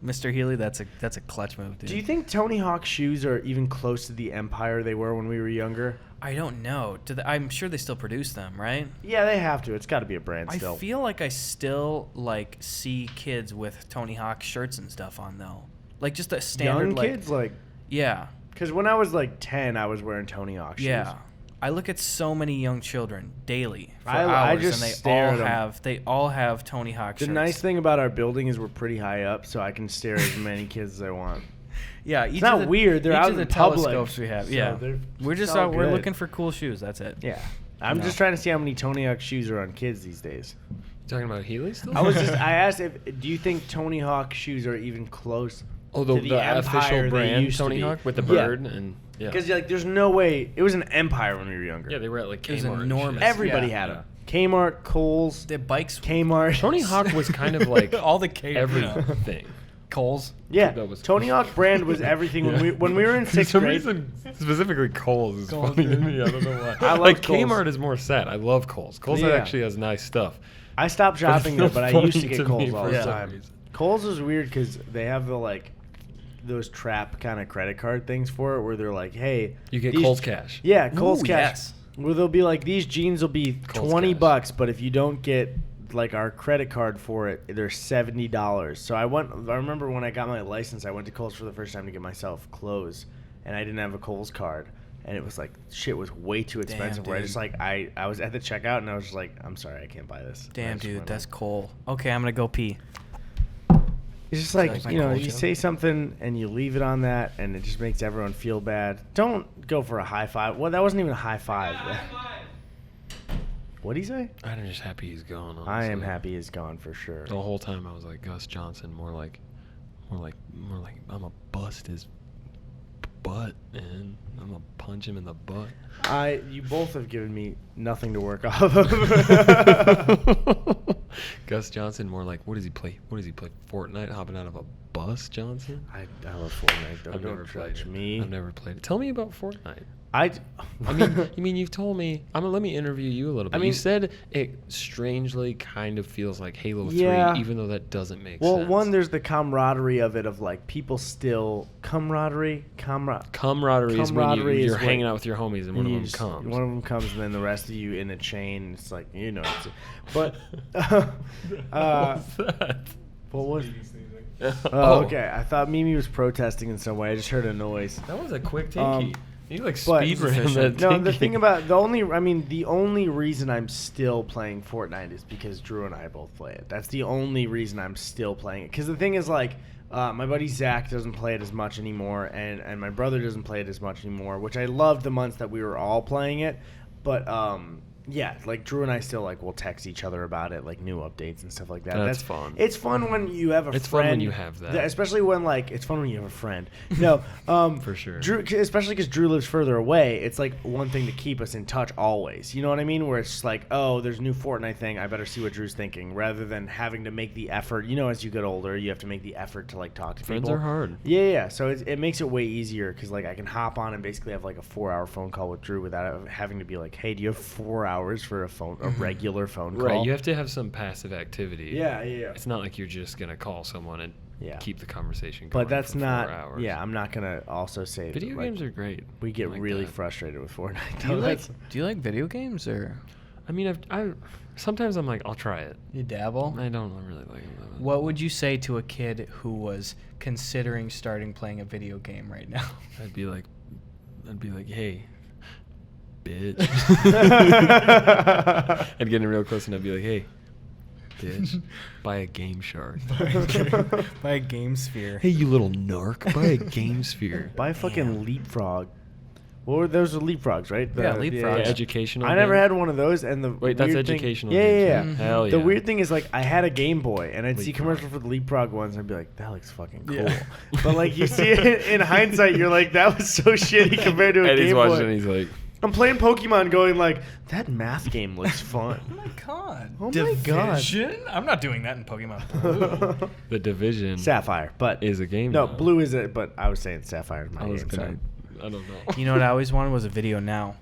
Mr. Healy, that's a clutch move, dude. Do you think Tony Hawk shoes are even close to the empire they were when we were younger? I don't know. I'm sure they still produce them, right? Yeah, they have to. It's got to be a brand still. I feel like I still like see kids with Tony Hawk shirts and stuff on though. Like just a standard Young kids, like yeah. Because when I was like 10, I was wearing Tony Hawk shoes. Yeah. I look at so many young children daily for I hours, just and stare at them. they all have Tony Hawk The shirts. nice thing about our building is we're pretty high up, so I can stare at as many kids as I want. Yeah, It's not weird. They're each out of in the public. telescopes we have. So Yeah, we're just all we're good. looking for cool shoes. That's it. Yeah. I'm No. just trying to see how many Tony Hawk shoes are on kids these days. You talking about Healy still? I asked do you think Tony Hawk shoes are even close Oh, to the the empire official they brand used to Tony be? Hawk with the Yeah. bird and yeah. Because like, there's no way. It was an empire when we were younger. Yeah, they were at like It was Kmart. and enormous. shit. Everybody Yeah. had them. Kmart, Kohl's, The bikes, Kmart. Tony Hawk was kind of like all the K everything. Coles. Yeah, That was Tony cool. Hawk brand was everything when we were in For sixth some grade. reason, specifically Kohl's is Kohl's, funny to dude. me. I don't know why. I love like Kohl's. Kmart is more set. I love Kohl's. Kohl's Yeah. actually has nice stuff. I stopped shopping there, but I used to get Kohl's all the for some time. reason. Kohl's is weird because they have the like those trap kind of credit card things for it, where they're like, "Hey, You get these- Kohl's cash. Yeah, Kohl's Ooh, cash. yes. Where they'll be like, these jeans will be Kohl's $20, cash. but if you don't get like our credit card for it, they're $70. So I remember when I got my license, I went to Kohl's for the first time to get myself clothes, and I didn't have a Kohl's card. And it was like, shit was way too expensive. Where I dude. just like, I was at the checkout and I was just like, I'm sorry, I can't buy this. And I Damn, just dude, went that's on. Cole. Okay, I'm gonna go pee. It's just like, Like my you know, Kohl's you joke. say something and you leave it on that, and it just makes everyone feel bad. Don't go for a high five. Well, that wasn't even a high five. What'd he say? I'm just happy he's gone. Honestly. I am happy he's gone for sure. The whole time I was like Gus Johnson, more like I'm gonna bust his butt, and I'm gonna punch him in the butt. You both have given me nothing to work off of. Gus Johnson, more like what does he play? Fortnite, hopping out of a bus, Johnson. I love Fortnite though. I've Don't never played judge it. me. I've never played it. Tell me about Fortnite. I mean, you've told me. Let me interview you a little bit. I mean- you said it strangely kind of feels like Halo 3, Yeah. even though that doesn't make well, sense. one, there's the camaraderie of it, of like people still camaraderie is camaraderie is when camaraderie you're is hanging when- out with your homies and one of you them just- comes. One of them comes, and then the rest of you in a chain. It's like, you know. But What's that? what was? Oh, Oh, okay. I thought Mimi was protesting in some way. I just heard a noise. That was a quick tinky. You like But- speed ran that No, the tinky. thing about the only reason I'm still playing Fortnite is because Drew and I both play it. That's the only reason I'm still playing it. Because the thing is, like, my buddy Zach doesn't play it as much anymore, and my brother doesn't play it as much anymore. Which I loved the months that we were all playing it, but yeah, like Drew and I still like will text each other about it, like new updates and stuff like that. That's fun. It's fun when you have a It's friend. fun when you have that. Especially when like it's fun when you have a friend. No, For sure. Drew, especially because Drew lives further away. It's like one thing to keep us in touch always. You know what I mean? Where it's just like, oh, there's a new Fortnite thing. I better see what Drew's thinking, rather than having to make the effort. You know, as you get older, you have to make the effort to like talk to Friends people. are hard. Yeah. So it makes it way easier because like I can hop on and basically have like a 4-hour phone call with Drew without having to be like, hey, do you have 4 hours for a regular phone call? Right, you have to have some passive activity. Yeah. It's not like you're just gonna call someone and Yeah. keep the conversation going. But that's for 4 not. hours. Yeah, I'm not gonna also say Video like, games are great. We get I like really that. frustrated with Fortnite. Do you though. like That's- Do you like video games or I mean, I sometimes I'm like, I'll try it. you dabble? I don't really like it. What would you say to a kid who was considering starting playing a video game right now? I'd be like, hey, bitch. I'd get in real close and I'd be like, hey, bitch, buy a Game Shark. By a game sphere. Hey, you little narc, buy a Game Sphere. Buy a fucking Leapfrog. What were those? Are Leapfrogs, right? Yeah, Leapfrogs. Educational. I never game? had one of those, and the Wait, that's weird thing- educational. Yeah, games, yeah, right? yeah. Hell yeah. The weird thing is, like, I had a Game Boy, and I'd see Leapfrog. commercial for the Leapfrog ones, and I'd be like, that looks fucking cool. Yeah. But like, you see it in hindsight, you're like, that was so shitty compared to a Eddie's Game watching Boy. and he's like, I'm playing Pokemon, going like, that math game looks fun. Oh my god. Oh my God. Division? I'm not doing that in Pokemon Blue. The Division Sapphire, but is a game. no, now. Blue is it. But I was saying Sapphire is my I was game. gonna. Sorry. I don't know. You know what I always wanted was a video now.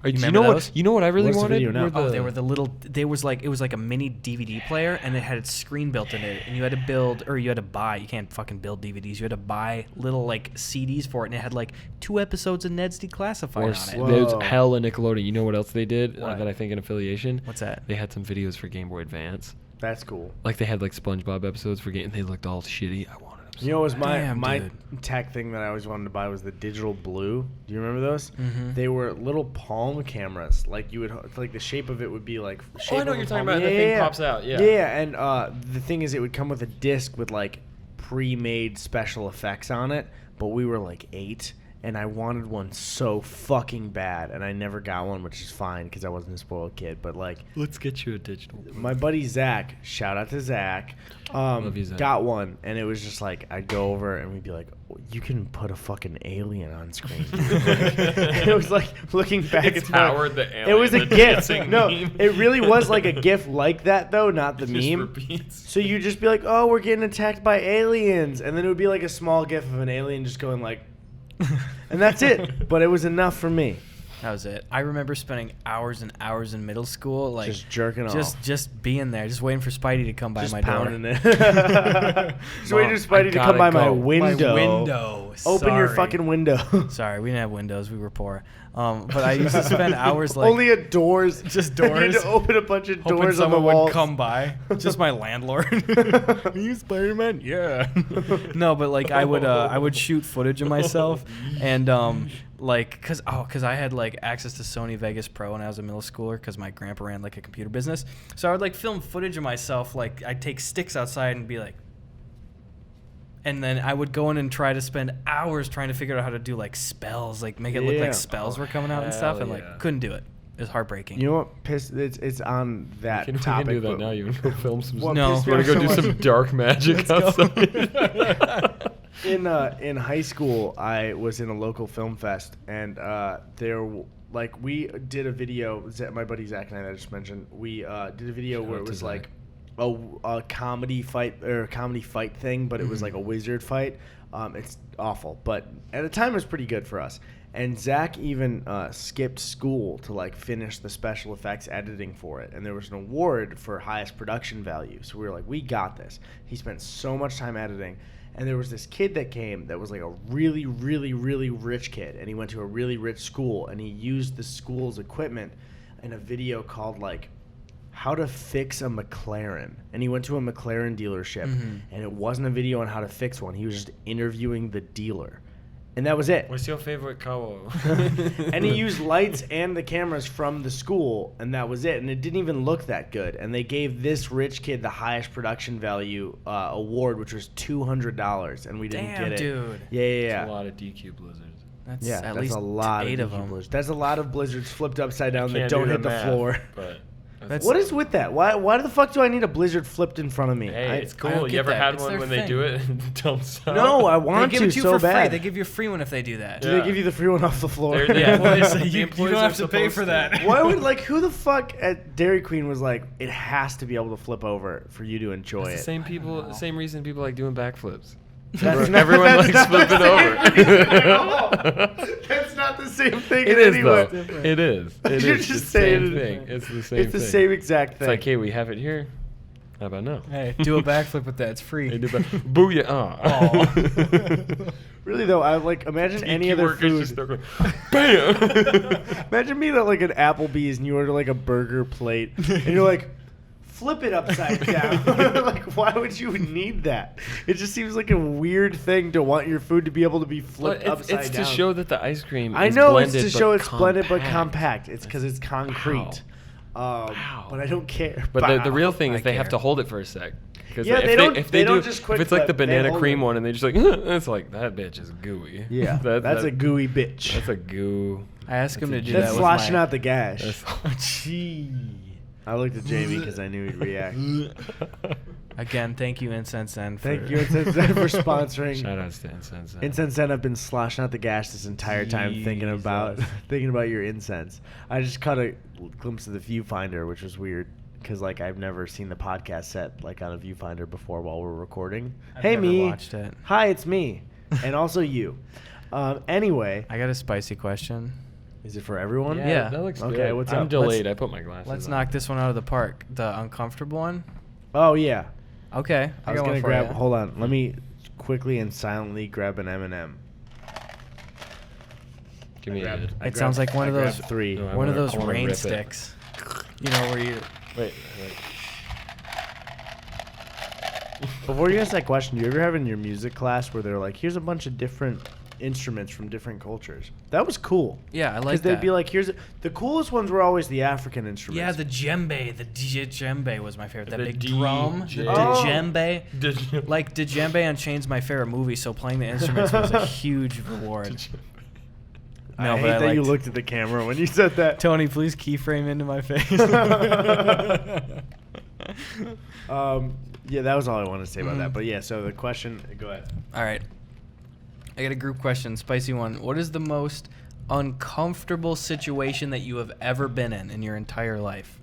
Do you remember know those? what? You know what I really What's the wanted? video now? Oh, they were the little. It was like a mini DVD player, and it had its screen built in it, and you had to build, or you had to buy. You can't fucking build DVDs. You had to buy little like CDs for it, and it had like 2 episodes of Ned's Declassified on it. Whoa. There's hella Nickelodeon. You know what else they did What? that I think in affiliation? What's that? They had some videos for Game Boy Advance. That's cool. Like they had like SpongeBob episodes for Game, and they looked all shitty. I wanted them. So You know, what was Damn, my dude. tech thing that I always wanted to buy was the digital blue. Do you remember those? Mhm. They were little palm cameras. Like you would, like the shape of it would be like. Shape I know of what a you're talking palm. about. The thing pops out, yeah. Yeah, and the thing is, it would come with a disc with like pre-made special effects on it. But we were like 8, and I wanted one so fucking bad, and I never got one, which is fine because I wasn't a spoiled kid. But like, let's get you a digital. my buddy Zach, shout out to Zach, Love you, Zach. got one, and it was just like I'd go over and we'd be like, you can put a fucking alien on screen. And it was like looking back, It's it's funny. Howard the It was a alien, the GIF. dancing No, meme. it really was like a GIF like that though, not the It just meme. repeats. So you just be like, oh, we're getting attacked by aliens, and then it would be like a small GIF of an alien just going like, and that's it. But it was enough for me. That was it. I remember spending hours and hours in middle school, like Just jerking off. just being there, just waiting for Spidey to come by Just my pounding door. it. Just waiting for Spidey to come by my window. My window. Open your Sorry. fucking window. Sorry, we didn't have windows. We were poor. But I used to spend hours like only at doors. Just You had doors. to open a bunch of hoping doors on the someone walls. would come by. Just my landlord. Are you Spider-Man? Yeah. No, but like I would shoot footage of myself and like cuz I had like access to Sony Vegas Pro when I was a middle schooler cuz my grandpa ran like a computer business. So I would like film footage of myself, like I'd take sticks outside and be like, and then I would go in and try to spend hours trying to figure out how to do like spells, like make it look Yeah. like spells were coming out and stuff, hell and like yeah. couldn't do it. It was heartbreaking. You know what? It's on that We can topic. do that but now. You want to go film some? What No. pissed me Want to off go do so much- some dark magic Let's go. outside? In high school, I was in a local film fest, and we did a video. My buddy Zach and I that I just mentioned. We did a video Shout where out it to was Zach. like a comedy fight thing, but it was like a wizard fight. It's awful, but at the time it was pretty good for us. And Zach even skipped school to like finish the special effects editing for it, and there was an award for highest production value. So we were like, we got this. He spent so much time editing. And there was this kid that came that was like a really, really, really rich kid. And he went to a really rich school. And he used the school's equipment in a video called like how to fix a McLaren. And he went to a McLaren dealership. And it wasn't a video on how to fix one. He was just interviewing the dealer. And that was it. What's your favorite color? And he used lights and the cameras from the school, and that was it. And it didn't even look that good. And they gave this rich kid the highest production value award, which was $200, and we didn't Damn, get it. dude. Yeah. That's a lot of DQ blizzards. That's Yeah, at that's least a lot 8 of of them. blizzards. That's a lot of blizzards flipped upside down that Can't don't do hit the math, floor. But That's- What is with that? Why the fuck do I need a blizzard flipped in front of me? hey, it's I cool. don't You get ever that. had It's one their when they thing. do it and dumps out? No, I They want give to it to you so for free. bad. They give you a free one if they do that. Do Yeah. they give you the free one off the floor? They're- Yeah, The well, you employees don't are have to pay supposed for to. that. Why would who the fuck at Dairy Queen was like, it has to be able to flip over for you to enjoy It's it? the same people. The same reason people like doing backflips. That's not- Everyone that's likes not the flipping same over. reason at all. That's not the same thing. It in is any though. way. It is. It You're is. just It's the same saying it. thing. It's the same. It's the thing. same exact thing. It's like, hey, we have it here. How about no? Hey, do a backflip with that. It's free. They do booyah! Really though, I like imagine any DQ other workers food. just start going, bam! Imagine being at like an Applebee's and you order like a burger plate and you're like, flip it upside down. Like, why would you need that? It just seems like a weird thing to want your food to be able to be flipped upside it's down. to show that the ice cream I is know blended, it's to but show it's blended but compact. compact. It's because it's concrete. Wow. But I don't care. But the real thing I is they have care. to hold it for a sec. Because Yeah, if they don't- if they don't do, just if quick it's like the flip, they banana hold cream it. one and they just like, it's like, that bitch is gooey. Yeah, that's a gooey bitch. That's a goo. I asked him to do That's that with sloshing my... out the gash. That's- Gee. I looked at Jamie because I knew he'd react. Again, thank you, Incense Zen. Thank you, Incense Zen, for sponsoring. Shout out to Incense. Incense Zen, I've been sloshing out the gash this entire time thinking about your incense. I just caught a glimpse of the viewfinder, which was weird because like I've never seen the podcast set like on a viewfinder before while we're recording. I've Hey never me, watched it. Hi, it's me, and also you. Anyway, I got a spicy question. Is it for everyone? Yeah. That looks Okay, good. what's I'm up? delayed. I put my glasses Let's on. knock this one out of the park. The uncomfortable one. Oh yeah. Okay, I I was got gonna one for grab. you. Hold on. Let me quickly and silently grab an M&M. Give me grabbed- a. It sounds like one of I those grabbed 3. No, I one of wanna- those I wanna rain rip it. sticks. You know where you. Wait. Before you ask that question, do you ever have in your music class where they're like, "Here's a bunch of different instruments from different cultures"? That was cool. Yeah, I like Because that. they'd be like, the coolest ones were always the African instruments. Yeah, the djembe. The djembe was my favorite. That The big drum. The Oh. djembe. Like djembe Unchained's my favorite movie, so playing the instruments was a huge reward. I hate that you looked at the camera when you said that. Tony, please keyframe into my face. Yeah, that was all I wanted to say about Mhm. that. But yeah, so the question, go ahead. All right. I got a group question, spicy one. What is the most uncomfortable situation that you have ever been in your entire life?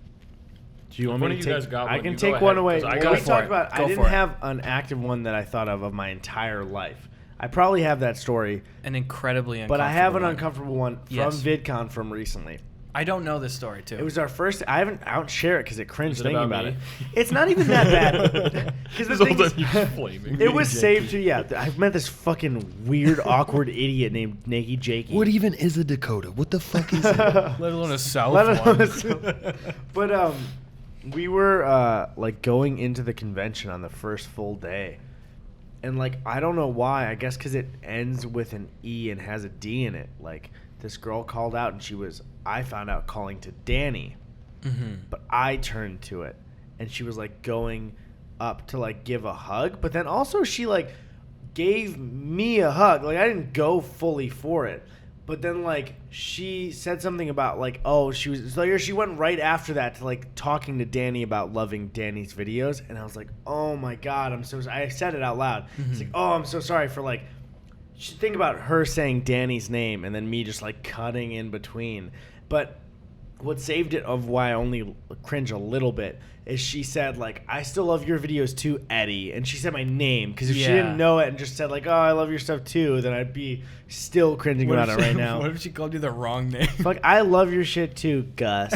Do you want One me of to you take? guys got I one. can You go take ahead, one away. 'cause I Well, got we one. talked about. Go I didn't for it. have an active one that I thought of my entire life. I probably have that story, An incredibly uncomfortable but I have an one. uncomfortable one from Yes. VidCon from recently. I don't know this story, too. It was our first. I don't share it because it cringed Is it thinking about about me? it. It's not even that bad. Because This the whole thing time you're is, flaming it was NakeyJakey. saved to. Yeah, I've met this fucking weird, awkward idiot named NakeyJakey. What even is a Dakota? What the fuck is that? Let alone a South Let alone one. But we were like going into the convention on the first full day, and like I don't know why. I guess because it ends with an E and has a D in it. Like this girl called out, and I found out calling to Danny, but I turned to it, and she was like going up to like give a hug, but then also she like gave me a hug. Like I didn't go fully for it. But then, like, she said something about, like, oh, she went right after that to, like, talking to Danny about loving Danny's videos. And I was like, oh, my God, I'm so sorry. I said it out loud. It's like, oh, I'm so sorry for, like, think about her saying Danny's name and then me just, like, cutting in between. But what saved it of why I only cringe a little bit is she said, like, I still love your videos too, Eddie. And she said my name because if she didn't know it and just said, like, oh, I love your stuff too, then I'd be still cringing about it right now. What if she called you the wrong name? Like, I love your shit too, Gus.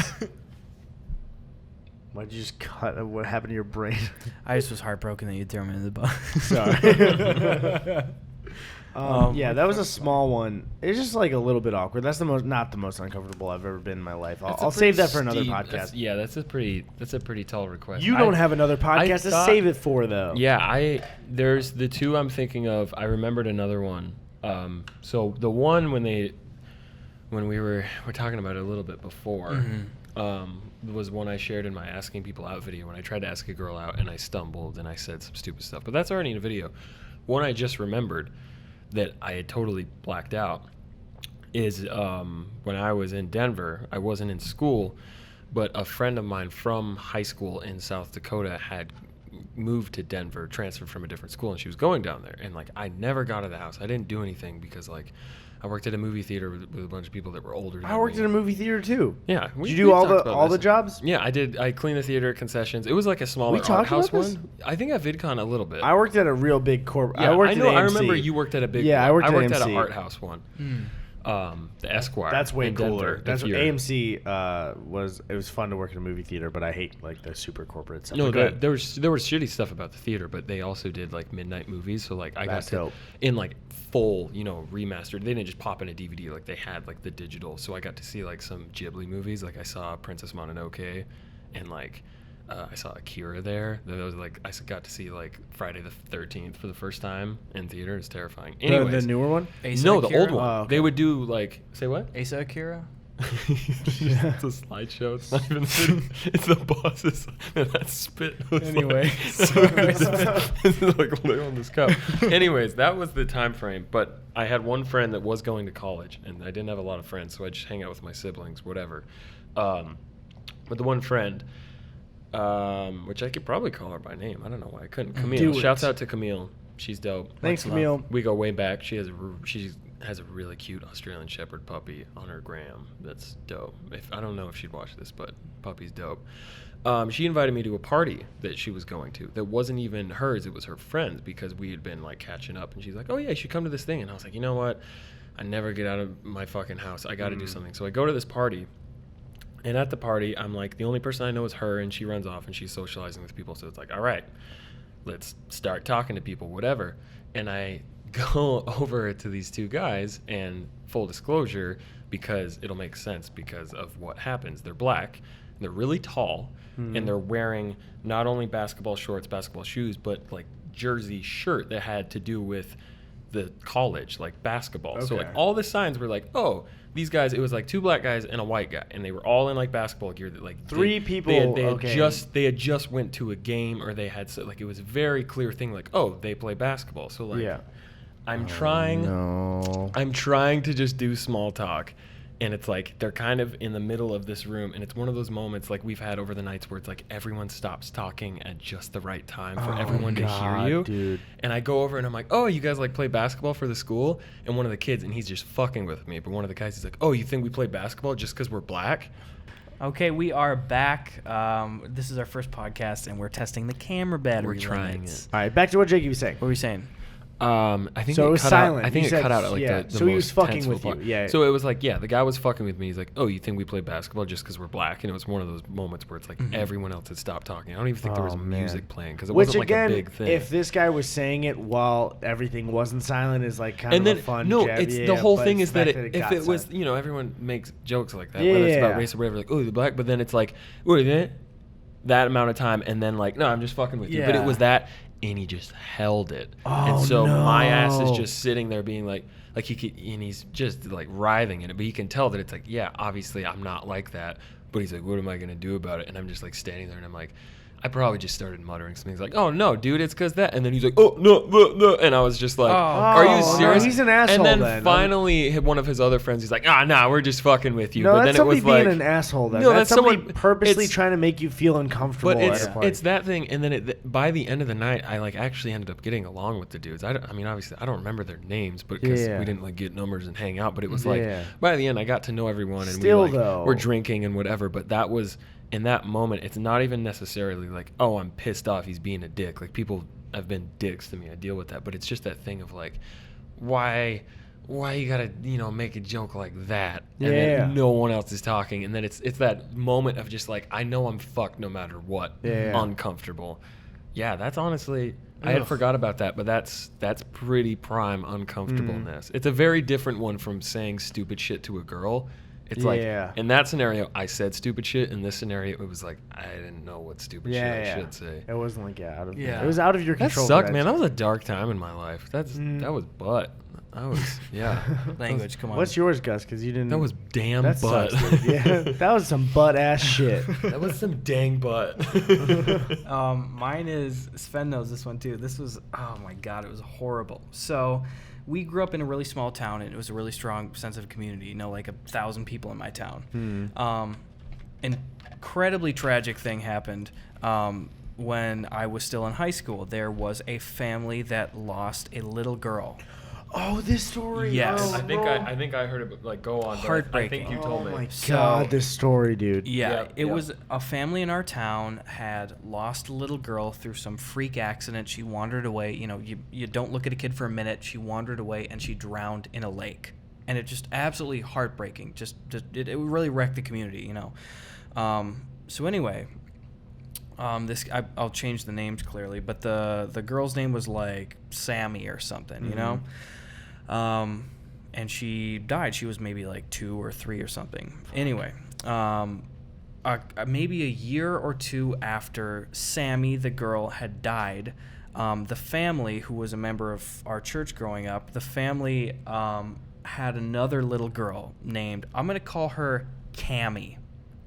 Why'd you just cut? What happened to your brain? I just was heartbroken that you threw me in the bus. Sorry. Yeah, that was a small one. It's just like a little bit awkward. That's not the most uncomfortable I've ever been in my life. I'll save that for another podcast. That's a pretty tall request. You don't have another podcast to thought- save it for, though. Yeah, there's the two I'm thinking of. I remembered another one. So the one when we were talking about it a little bit before, was one I shared in my asking people out video when I tried to ask a girl out and I stumbled and I said some stupid stuff. But that's already in a video. One I just remembered that I had totally blacked out is when I was in Denver. I wasn't in school, but a friend of mine from high school in South Dakota had moved to Denver, transferred from a different school, and she was going down there. And like, I never got out of the house. I didn't do anything because like, I worked at a movie theater with a bunch of people that were older than me. I worked in a movie theater too. Yeah. Did you do all the jobs? Yeah, I did. I cleaned the theater at concessions. It was like a smaller We art talked house about this? one. I think at VidCon a little bit. I worked at a real big corp. Yeah, I worked know. at AMC. I remember you worked at a big. Yeah, one. I worked at at an AMC. art house one. The Esquire. That's way in cooler. Denver, That's if what you're- AMC was. It was fun to work in a movie theater, but I hate like the super corporate stuff. No, But go ahead. there was shitty stuff about the theater, but they also did like midnight movies. So like I That's got to dope. in like full, remastered. They didn't just pop in a DVD. Like they had like the digital. So I got to see like some Ghibli movies. Like I saw Princess Mononoke, and like I saw Akira there. That was like I got to see like Friday the 13th for the first time in theater. It's terrifying. Anyways, The newer one. Asa no, the Akira? old one. Oh, okay. They would do like say what? Asa Akira? It's a slideshow. It's not even. It's the bosses and that spit. was Anyway. like, so it's like lay on this cup. Anyways, that was the time frame. But I had one friend that was going to college, and I didn't have a lot of friends, so I just hang out with my siblings, whatever. But the one friend, which I could probably call her by name. I don't know why I couldn't. Camille. Do it. Shouts out to Camille. She's dope. Thanks, Much Camille. love. We go way back. She has a really cute Australian Shepherd puppy on her gram. That's dope. I don't know if she'd watch this, but puppy's dope. She invited me to a party that she was going to. That wasn't even hers. It was her friend's because we had been like catching up. And she's like, "Oh yeah, you should come to this thing." And I was like, "You know what? I never get out of my fucking house. I got to do something. So I go to this party. And at the party, I'm like, the only person I know is her, and she runs off, and she's socializing with people. So it's like, all right, let's start talking to people, whatever. And I go over to these two guys, and full disclosure, because it'll make sense because of what happens. They're black, and they're really tall, and they're wearing not only basketball shorts, basketball shoes, but like jersey shirt that had to do with the college, like basketball. Okay. So like all the signs were like, oh, these guys, it was like two black guys and a white guy, and they were all in like basketball gear. That like Three people. They had just went to a game, or they had like it was a very clear thing. Like, oh, they play basketball. So like, I'm trying to just do small talk, and it's like they're kind of in the middle of this room, and it's one of those moments like we've had over the nights where it's like everyone stops talking at just the right time for everyone to hear you. Dude. And I go over and I'm like, oh, you guys like play basketball for the school? And one of the kids, and he's just fucking with me, but one of the guys is like, oh, you think we play basketball just because we're black? Okay, we are back. This is our first podcast, and we're testing the camera battery. We're trying limits. it. All right, back to what Jakey was saying. What were we saying? I think So it was silent. I think You it cut said- out at like yeah. the So he was most fucking tense with part. you. Yeah. So it was like, yeah, the guy was fucking with me. He's like, oh, you think we play basketball just because we're black? And it was one of those moments where it's like everyone else had stopped talking. I don't even think there was music playing because it Which wasn't again, like a big thing. if this guy was saying it while everything wasn't silent, is like kind and of then a fun. no, jab. it's Yeah, the whole but thing it's is the that fact if got it was, silent. everyone makes jokes like that, Yeah, whether it's yeah. about race or whatever, like, oh, the black, but then it's like, wait a minute, that amount of time, and then like, no, I'm just fucking with you. But it Yeah. was that, and he just held it. Oh, and so my ass is no. just sitting there being like he could, and he's just like writhing in it, but you can tell that it's like, yeah, obviously I'm not like that, but he's like, what am I gonna do about it? And I'm just like standing there, and I'm like, I probably just started muttering some things like, oh no, dude, it's because that, and then he's like, oh no, and I was just like, are you no, serious? he's an asshole And then finally, one of his other friends, he's like, nah, we're just fucking with you. No, but that's then it somebody was like, being an asshole. Then. No, that's that's somebody someone- purposely it's- trying to make you feel uncomfortable. but at a party. it's that thing, and then by the end of the night, I like actually ended up getting along with the dudes. I mean, obviously, I don't remember their names, but because Yeah. we didn't like get numbers and hang out. But it was Yeah. like by the end, I got to know everyone, and Still, we though. we're drinking and whatever. But that was in that moment. It's not even necessarily like, oh, I'm pissed off. He's being a dick. Like people have been dicks to me. I deal with that, but it's just that thing of like, why you gotta make a joke like that, and Yeah. then no one else is talking, and then it's that moment of just like, I know I'm fucked no matter what. Yeah. Uncomfortable. Yeah, that's honestly, I had forgot about that, but that's pretty prime uncomfortableness. It's a very different one from saying stupid shit to a girl. It's like, Yeah. in that scenario, I said stupid shit. In this scenario, it was like, I didn't know what stupid shit I should say. It wasn't like out of. Yeah. It was out of your That control. sucked, man. That was a dark time in my life. That was butt. That was, yeah. Language, come on. What's yours, Gus? Because you didn't. That was damn that butt. sucks, dude. Yeah, that was some butt ass shit. That was some dang butt. Mine is, Sven knows this one too. This was, oh my God, it was horrible. So we grew up in a really small town, and it was a really strong sense of community, like 1,000 people in my town. Incredibly tragic thing happened when I was still in high school. There was a family that lost a little girl. Oh, this story. Yes. Oh, I think I heard it like go on. but I Heartbreaking. think you Oh told me. my So- God, this story, dude. Yeah, Yep, it yep. was a family in our town had lost a little girl through some freak accident. She wandered away. You don't look at a kid for a minute. She wandered away and she drowned in a lake. And it just absolutely heartbreaking. It really wrecked the community, So anyway, I'll change the names clearly, but the girl's name was like Sammy or something, and she died. She was maybe like 2 or 3 or something. Anyway, maybe a year or 2 after Sammy, the girl, had died, the family, who was a member of our church growing up, the family had another little girl named, I'm going to call her Cammy.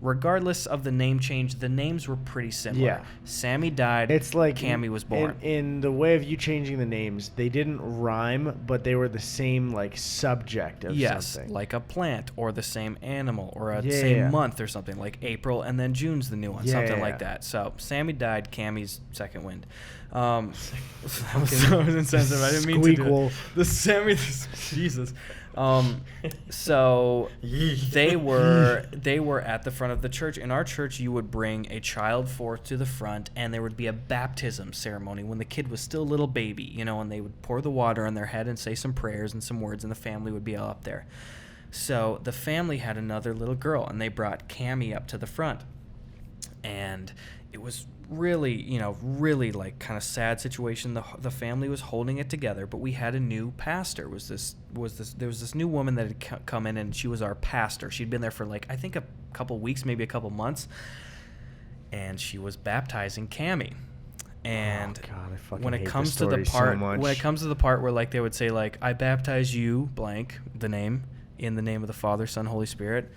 Regardless of the name change, the names were pretty similar. Yeah. Sammy died. It's like Cammy was born. In the way of you changing the names, they didn't rhyme, but they were the same like subject of something. Like a plant or the same animal or a Yeah. same month or something, like April and then June's the new one, something like Yeah. that. So Sammy died, Cammy's second wind. That was so insensitive. I didn't mean to do Squeakquel. it. The Sammy, Jesus. So they were at the front of the church. In our church, you would bring a child forth to the front, and there would be a baptism ceremony when the kid was still a little baby, you know, and they would pour the water on their head and say some prayers and some words, and the family would be all up there. So the family had another little girl, and they brought Cammie up to the front. And it was really like kind of sad situation. The family was holding it together, but we had a new pastor. There was this new woman that had come in, and she was our pastor. She'd been there for like, I think a couple weeks, maybe a couple months, and she was baptizing Cammie. And when it comes to the part where like they would say like, I baptize you blank, the name, in the name of the Father, Son, Holy Spirit,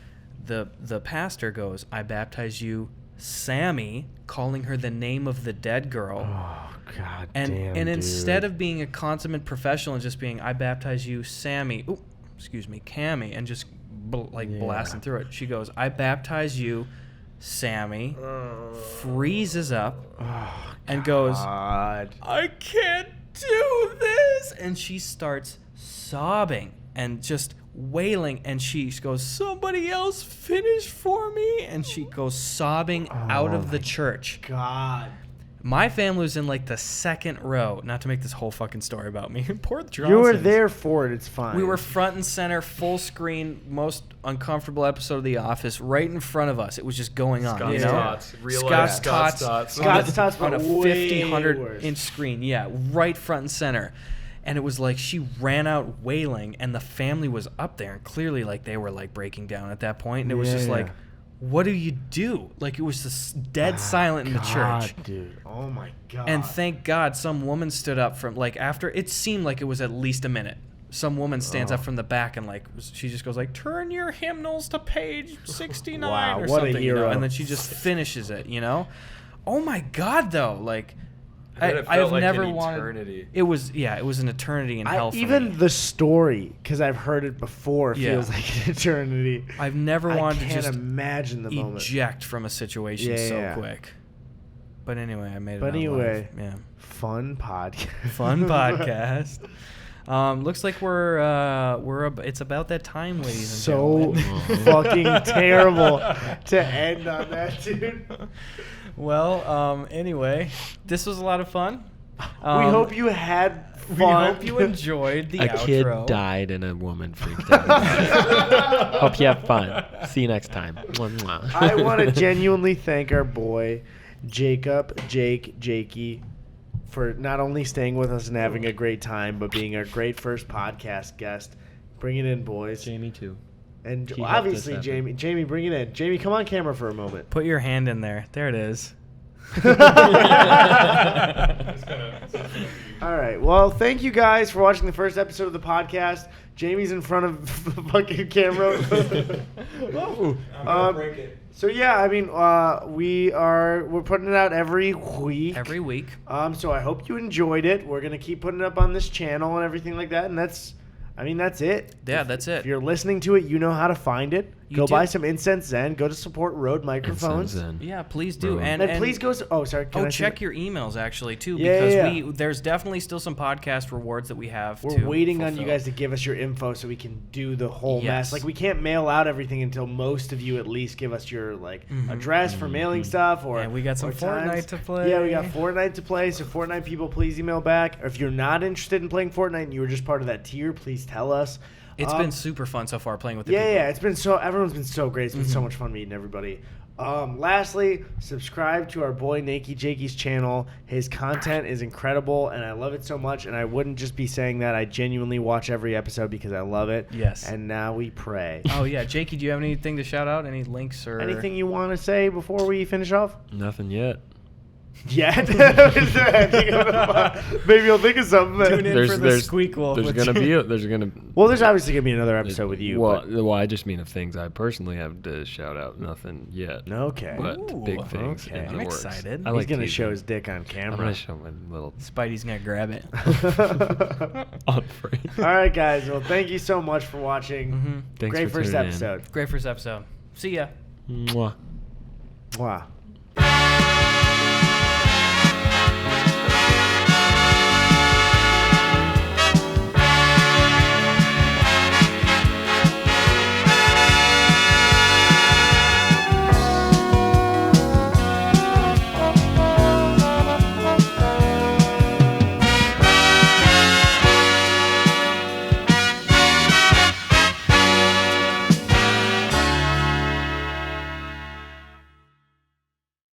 the pastor goes, I baptize you Sammy, calling her the name of the dead girl. Oh, God and damn, And dude. instead of being a consummate professional and just being, I baptize you Cammie, and just blasting through it, she goes, I baptize you Sammy, freezes up, and goes, I can't do this. And she starts sobbing and just wailing, and she goes, somebody else finish for me, and she goes sobbing out of the church. God. My family was in like the second row, not to make this whole fucking story about me. Poor Johnsons. You were there for it. It's fine. We were front and center, full screen, most uncomfortable episode of The Office, right in front of us. It was just going on. Scott's you know? Tots. Real Scott's life Tots. Scott's Tots, on a but 50, way 100 worse. inch screen. Yeah, right front and center. And it was like she ran out wailing, and the family was up there, and clearly like they were like breaking down at that point. And it was just like, what do you do? Like it was just dead silent in the church. Dude. Oh my God. And thank God some woman stood up from like after it seemed like it was at least a minute. Some woman stands up from the back and like she just goes like, turn your hymnals to page 69 Wow, or what a something, you know? hero. And then she just finishes it, you know? Oh my God, though, like I've never an wanted. eternity. It was an eternity in hell for even me. the story, because I've heard it before, Yeah. feels like an eternity. I've never wanted I to can't just imagine the moment. eject from a situation Yeah. quick. But anyway, I made it. But out anyway, alive. Yeah. fun podcast. Fun podcast. Looks like it's about that time, ladies and So gentlemen. fucking terrible to end on that, dude. Well, anyway, this was a lot of fun. We hope you had fun. We hope you enjoyed the A outro. kid died and a woman freaked out. Hope you have fun. See you next time. Mwah, mwah. I want to genuinely thank our boy, Jakey, for not only staying with us and having a great time, but being our great first podcast guest. Bring it in, boys. Jamie too. And He helped us obviously, happen. Jamie, bring it in. Jamie, come on camera for a moment. Put your hand in there. There it is. All right. Well, thank you guys for watching the first episode of the podcast. Jamie's in front of the fucking camera. Whoa. I'm gonna break it. So yeah, I mean, we're putting it out every week. Every week. So I hope you enjoyed it. We're gonna keep putting it up on this channel and everything like that, and that's it. Yeah, that's it. If you're listening to it, you know how to find it. You Go do. buy some Incense Zen. Go to support RØDE microphones. Yeah, please do. Bro. And please go. Can I say check that? your emails actually too, Yeah, because yeah. there's definitely still some podcast rewards that we have. We're to waiting on you fulfill. guys to give us your info so we can do the whole Yes. mess. Like we can't mail out everything until most of you at least give us your address for mailing stuff or. And we got some or Fortnite times. to play. Yeah, we got Fortnite to play. So Fortnite people, please email back. Or if you're not interested in playing Fortnite and you were just part of that tier, please tell us. It's been super fun so far playing with the Yeah, people. yeah, it's been everyone's been so great. It's been so much fun meeting everybody. Lastly, subscribe to our boy NakeyJakey's channel. His content is incredible, and I love it so much. And I wouldn't just be saying that. I genuinely watch every episode because I love it. Yes. And now we pray. Oh yeah, Jakey, do you have anything to shout out? Any links or Anything you want to say before we finish off? Nothing yet. Yeah. Maybe you'll think of something. Tune in for the squeak wolf. There's with gonna Jamie. be there's gonna. Well, there's obviously gonna be another episode with you. Well, I just mean of things I personally have to shout out. Nothing yet. Okay. But Ooh, big things okay. in the I'm works. excited. I He's like gonna teasing. show his dick on I'm camera. gonna show my little Spidey's gonna grab it. on frame. All right, guys. Well, thank you so much for watching. Thanks Great for first tuning in. episode. Great first episode. See ya. Mwah. Wow.